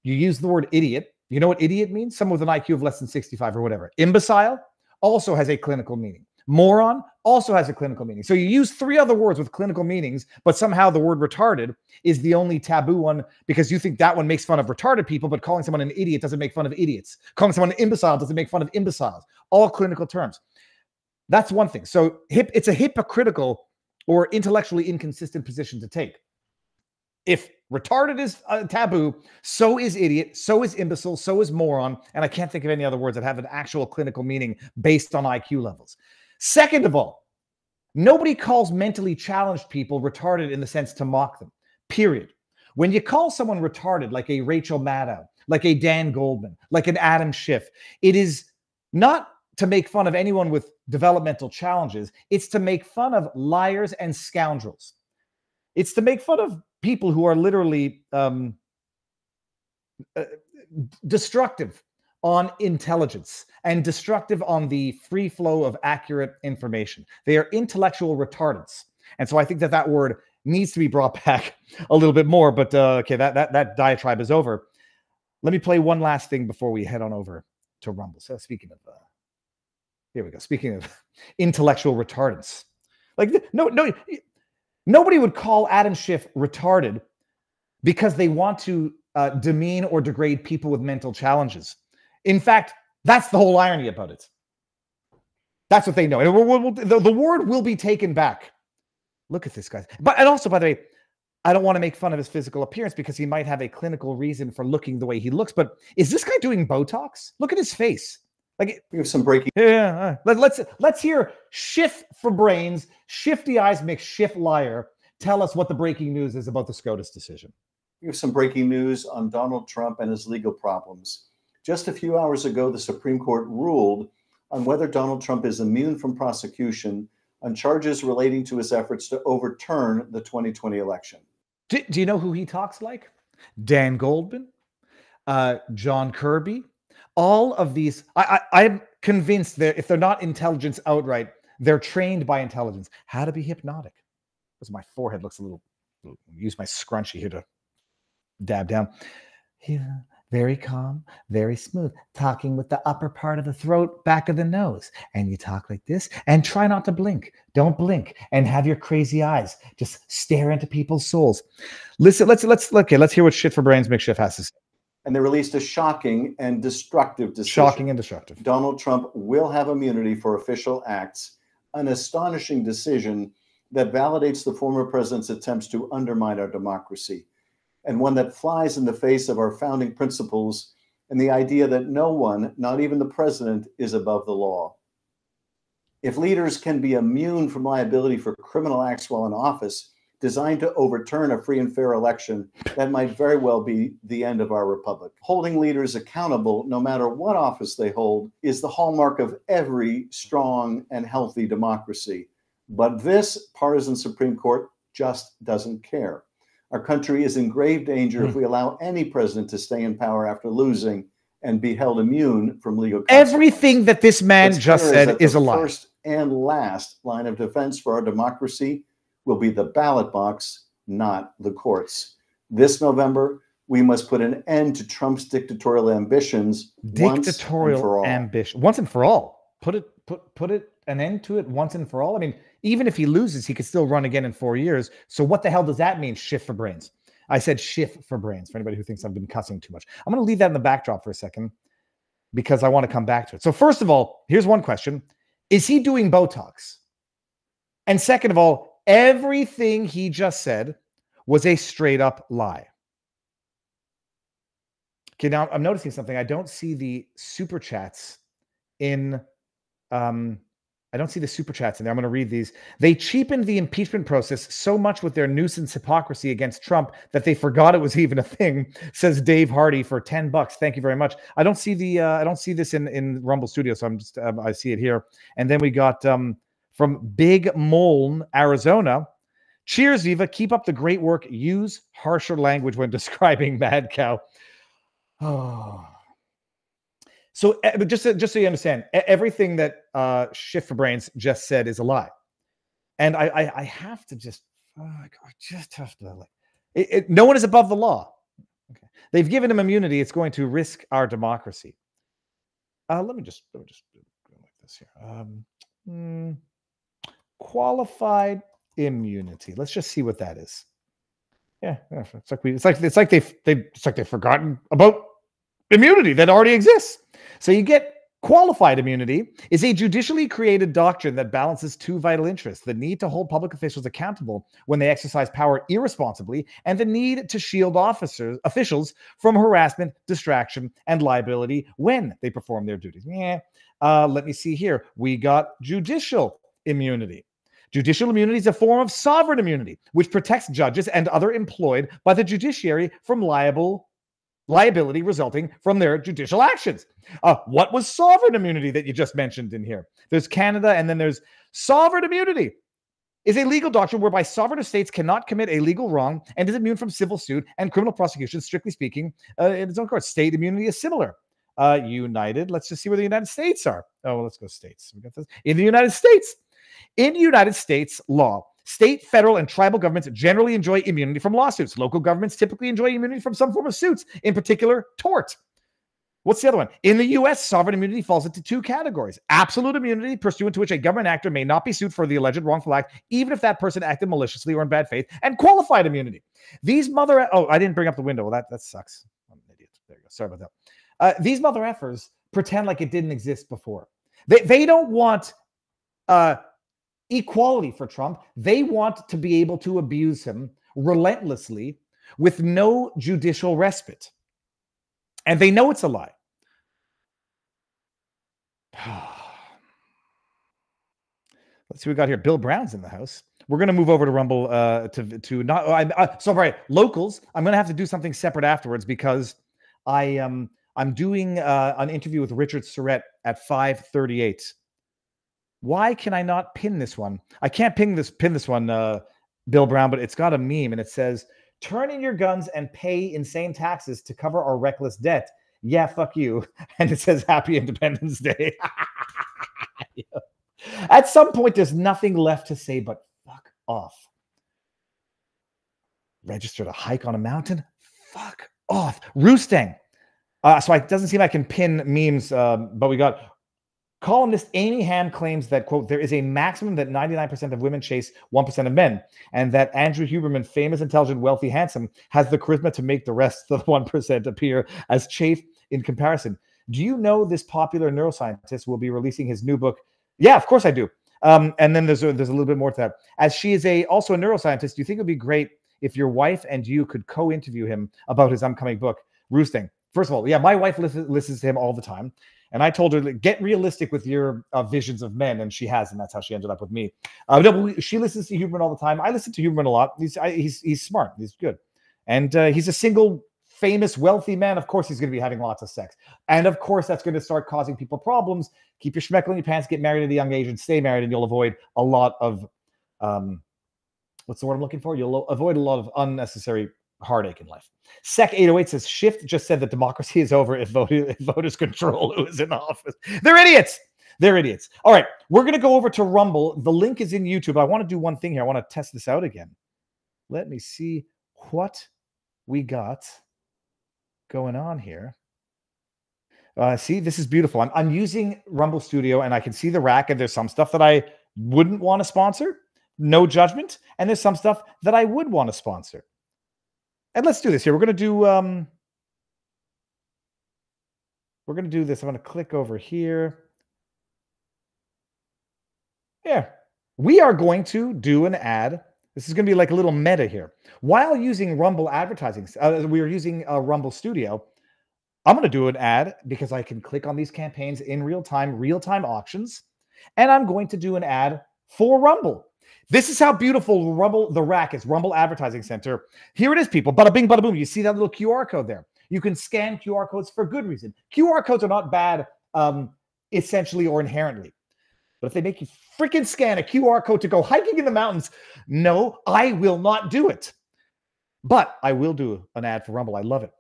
You use the word idiot. You know what idiot means? Someone with an IQ of less than 65 or whatever. Imbecile also has a clinical meaning. Moron also has a clinical meaning. So you use three other words with clinical meanings, but somehow the word retarded is the only taboo one because you think that one makes fun of retarded people, but calling someone an idiot doesn't make fun of idiots. Calling someone an imbecile doesn't make fun of imbeciles. All clinical terms. That's one thing. So it's a hypocritical or intellectually inconsistent position to take. If retarded is a taboo, so is idiot, so is imbecile, so is moron, and I can't think of any other words that have an actual clinical meaning based on IQ levels. Second of all, nobody calls mentally challenged people retarded in the sense to mock them, period. When you call someone retarded, like a Rachel Maddow, like a Dan Goldman, like an Adam Schiff, it is not to make fun of anyone with developmental challenges. It's to make fun of liars and scoundrels. It's to make fun of people who are literally destructive on intelligence and destructive on the free flow of accurate information. They are intellectual retardants. And so I think that word needs to be brought back a little bit more. But okay, that diatribe is over. Let me play one last thing before we head on over to Rumble. So speaking of, here we go. Speaking of intellectual retardants, like nobody would call Adam Schiff retarded because they want to demean or degrade people with mental challenges. In fact, that's the whole irony about it. That's what they know. And the word will be taken back. Look at this guy. And also, by the way, I don't want to make fun of his physical appearance because he might have a clinical reason for looking the way he looks. But is this guy doing Botox? Look at his face. Like we have some breaking. Yeah. Let's hear Schiff for brains. Shifty eyes make Schiff liar. Tell us what the breaking news is about the SCOTUS decision. We have some breaking news on Donald Trump and his legal problems. Just a few hours ago, the Supreme Court ruled on whether Donald Trump is immune from prosecution on charges relating to his efforts to overturn the 2020 election. Do you know who he talks like? Dan Goldman, John Kirby, all of these. I'm convinced that if they're not intelligence outright, they're trained by intelligence. How to be hypnotic. Because my forehead looks a little, use my scrunchie here to dab down. Here, very calm, very smooth, talking with the upper part of the throat, back of the nose. And you talk like this and try not to blink. Don't blink and have your crazy eyes. Just stare into people's souls. Listen, let's hear what Shit for Brains McSchiff has to say. And they released a shocking and destructive decision. Shocking and destructive. Donald Trump will have immunity for official acts, an astonishing decision that validates the former president's attempts to undermine our democracy, and one that flies in the face of our founding principles and the idea that no one, not even the president, is above the law. If leaders can be immune from liability for criminal acts while in office, designed to overturn a free and fair election, that might very well be the end of our republic. Holding leaders accountable, no matter what office they hold, is the hallmark of every strong and healthy democracy. But this partisan Supreme Court just doesn't care. Our country is in grave danger if we allow any president to stay in power after losing and be held immune from legal consequences. Everything that this man just said is a lie. The first and last line of defense for our democracy will be the ballot box, not the courts. This November, we must put an end to Trump's dictatorial ambitions once and for all. Once and for all. Put an end to it once and for all. I mean, even if he loses, he could still run again in 4 years. So what the hell does that mean, shift for brains? I said shift for brains, for anybody who thinks I've been cussing too much. I'm going to leave that in the backdrop for a second because I want to come back to it. So first of all, here's one question. Is he doing Botox? And second of all, everything he just said was a straight up lie. Okay, now I'm noticing something. I don't see the super chats in I don't see the super chats in there. I'm going to read these. They cheapened the impeachment process so much with their nuisance hypocrisy against Trump that they forgot it was even a thing, says Dave Hardy for $10. Thank you very much. I don't see the I don't see this in Rumble Studio, so I'm just I see it here. And then we got from Big Moln, Arizona. Cheers, Viva. Keep up the great work. Use harsher language when describing Mad Cow. Oh. So just so you understand, everything that Shift for Brains just said is a lie. And I have to just, I just have to, no one is above the law. Okay. They've given him immunity. It's going to risk our democracy. Let me just go like this here. Qualified immunity. Let's just see what that is. Yeah, it's like they've forgotten about immunity that already exists. So you get qualified immunity is a judicially created doctrine that balances two vital interests: the need to hold public officials accountable when they exercise power irresponsibly, and the need to shield officials from harassment, distraction, and liability when they perform their duties. Let me see here. We got judicial immunity. Judicial immunity is a form of sovereign immunity, which protects judges and other employed by the judiciary from liability resulting from their judicial actions. What was sovereign immunity that you just mentioned in here? There's Canada, and then there's sovereign immunity is a legal doctrine whereby sovereign states cannot commit a legal wrong and is immune from civil suit and criminal prosecution, strictly speaking, in its own court. State immunity is similar. United, let's just see where the United States are. Oh, well, let's go states. We got this. In the United States. In United States law, state, federal, and tribal governments generally enjoy immunity from lawsuits. Local governments typically enjoy immunity from some form of suits, in particular, tort. What's the other one? In the U.S., sovereign immunity falls into two categories. Absolute immunity, pursuant to which a government actor may not be sued for the alleged wrongful act, even if that person acted maliciously or in bad faith, and qualified immunity. These I didn't bring up the window. Well, that sucks. I'm an idiot. There you go. Sorry about that. These mother effers pretend like it didn't exist before. They don't want equality for Trump. They want to be able to abuse him relentlessly with no judicial respite. And they know it's a lie. Let's see what we got here. Bill Brown's in the house. we're going to move over to Rumble to not. Sorry, locals. I'm going to have to do something separate afterwards because I'm doing an interview with Richard Surrett at 5:38. Why can I not pin this one? I can't pin this one, Bill Brown, but it's got a meme and it says, "Turn in your guns and pay insane taxes to cover our reckless debt. Yeah, fuck you." And it says, "Happy Independence Day." At some point, there's nothing left to say but fuck off. Register to hike on a mountain? Fuck off. Roosting. So it doesn't seem I can pin memes, but we got columnist Amy Ham claims that, quote, there is a maximum that 99% of women chase 1% of men, and that Andrew Huberman, famous, intelligent, wealthy, handsome, has the charisma to make the rest of the 1% appear as chafe in comparison. Do you know this popular neuroscientist will be releasing his new book? Yeah, of course I do. And then there's a little bit more to that. As she is also a neuroscientist, do you think it would be great if your wife and you could co-interview him about his upcoming book, Roosting? First of all, yeah, my wife listens to him all the time. And I told her, get realistic with your visions of men. And she has, and that's how she ended up with me. No, she listens to Huberman all the time. I listen to Huberman a lot. He's smart. He's good. And he's a single, famous, wealthy man. Of course, he's going to be having lots of sex. And of course, that's going to start causing people problems. Keep your schmeckle in your pants, get married at a young age, and stay married, and you'll avoid a lot of, what's the word I'm looking for? You'll avoid a lot of unnecessary heartache in life. Sec808 says, Shift just said that democracy is over if voters control who is in office. They're idiots. They're idiots. All right, we're going to go over to Rumble. The link is in YouTube. I want to do one thing here. I want to test this out again. Let me see what we got going on here. See, this is beautiful. I'm using Rumble Studio, and I can see the rack, and there's some stuff that I wouldn't want to sponsor. No judgment. And there's some stuff that I would want to sponsor. And let's do this here. We're going to do this. I'm going to click over here. Yeah. We are going to do an ad. This is going to be like a little meta here. While using Rumble advertising, we are using Rumble Studio. I'm going to do an ad because I can click on these campaigns in real time auctions. And I'm going to do an ad for Rumble. This is how beautiful Rumble, the rack is, Rumble Advertising Center. Here it is, people. Bada bing, bada boom. You see that little QR code there. You can scan QR codes for good reason. QR codes are not bad essentially or inherently. But if they make you freaking scan a QR code to go hiking in the mountains, no, I will not do it. But I will do an ad for Rumble. I love it.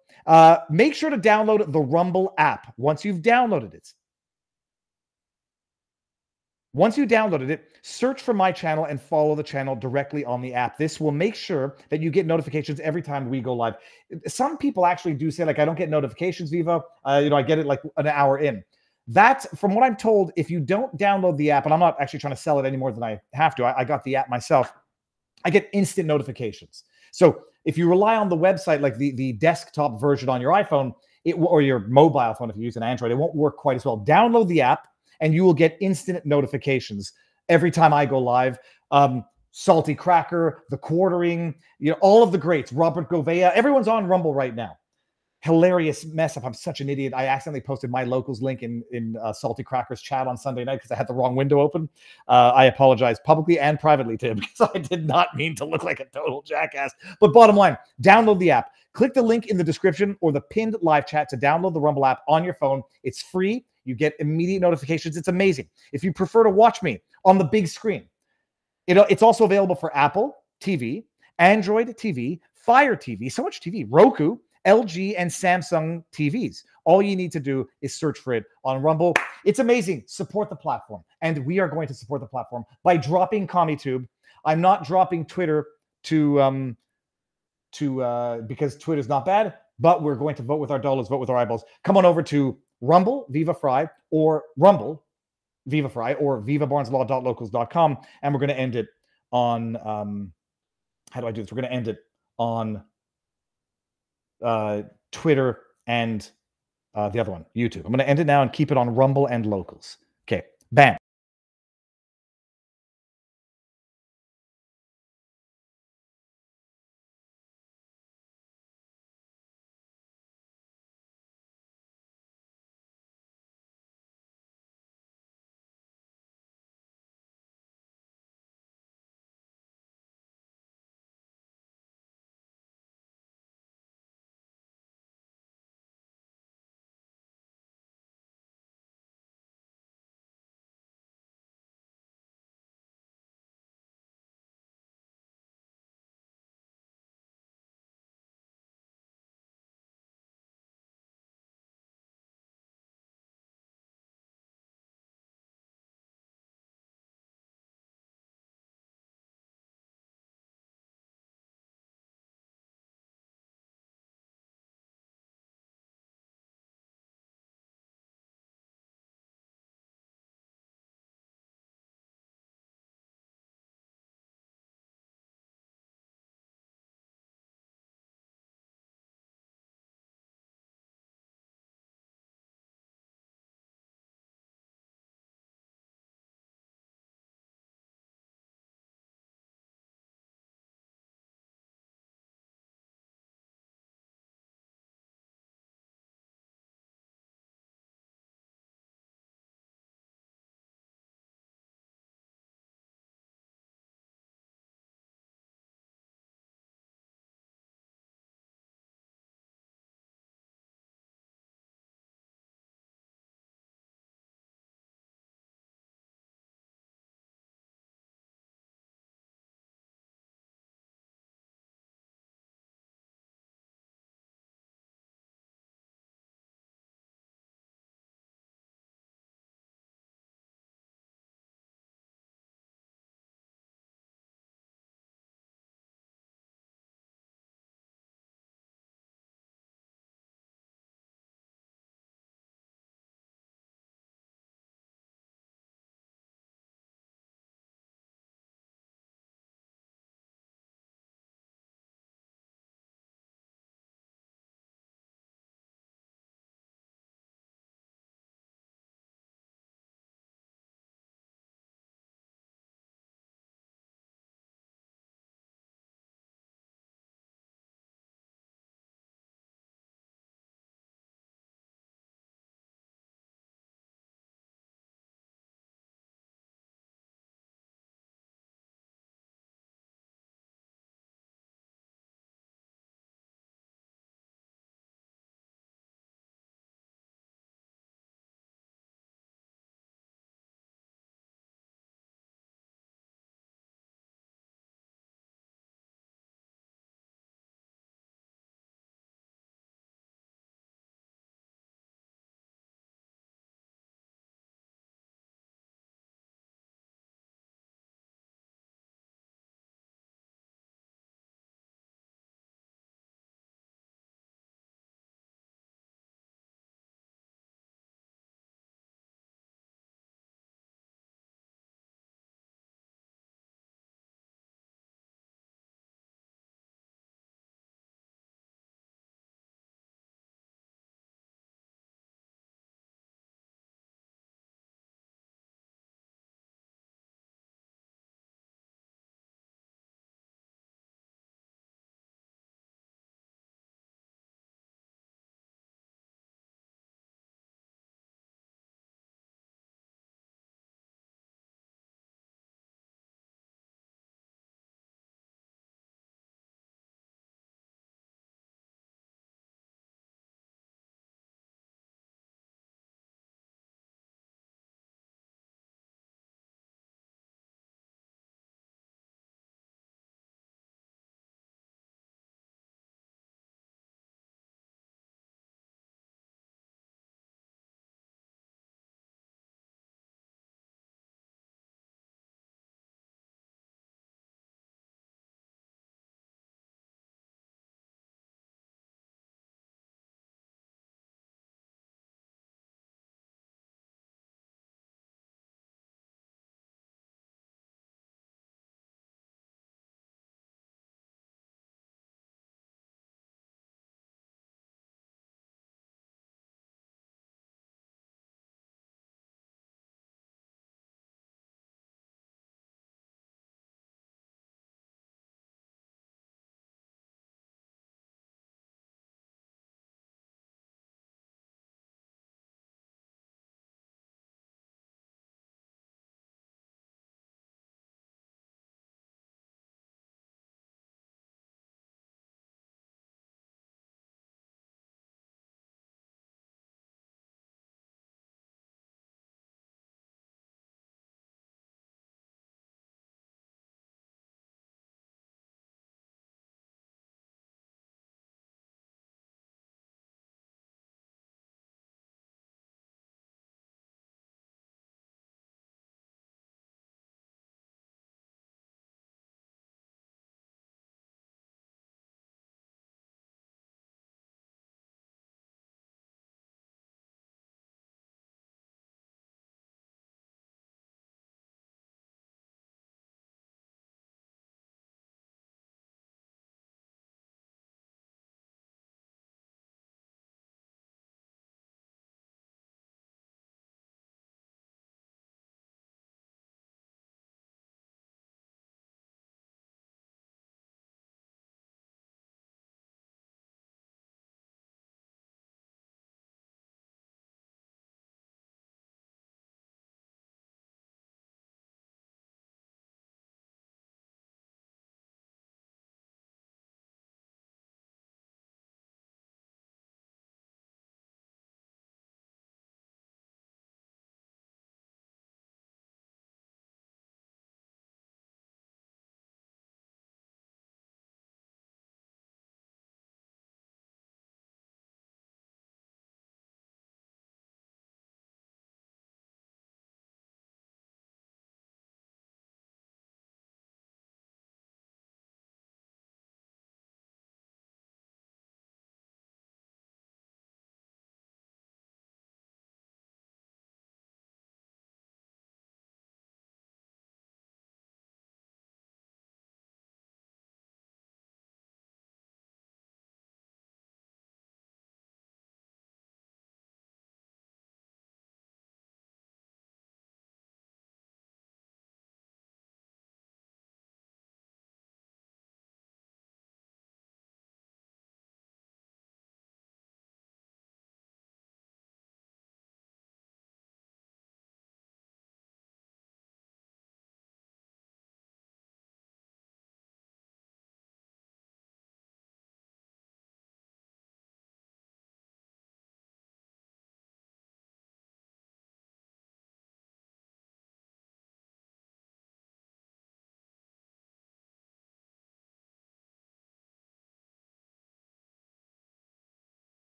Make sure to download the Rumble app once you've downloaded it. Once you downloaded it, search for my channel and follow the channel directly on the app. This will make sure that you get notifications every time we go live. Some people actually do say, like, I don't get notifications, Viva. I get it like an hour in. That's, from what I'm told, if you don't download the app, and I'm not actually trying to sell it any more than I have to. I got the app myself. I get instant notifications. So if you rely on the website, like the desktop version on your iPhone, or your mobile phone, if you use an Android, it won't work quite as well. Download the app, and you will get instant notifications every time I go live. Salty Cracker, The Quartering, all of the greats, Robert Gouveia, everyone's on Rumble right now. Hilarious mess up. I'm such an idiot. I accidentally posted my locals link in Salty Cracker's chat on Sunday night because I had the wrong window open. I apologize publicly and privately to him because I did not mean to look like a total jackass. But bottom line, download the app. Click the link in the description or the pinned live chat to download the Rumble app on your phone. It's free. You get immediate notifications. It's amazing. If you prefer to watch me on the big screen, it's also available for Apple TV, Android TV, Fire TV, so much TV, Roku, LG, and Samsung TVs. All you need to do is search for it on Rumble. It's amazing. Support the platform. And we are going to support the platform by dropping CommiTube. I'm not dropping Twitter because Twitter's not bad, but we're going to vote with our dollars, vote with our eyeballs. Come on over to Rumble, Viva Frei, or Rumble, Viva Frei, or vivabarneslaw.locals.com. And we're going to end it on, how do I do this? We're going to end it on Twitter and the other one, YouTube. I'm going to end it now and keep it on Rumble and Locals. Okay, bam.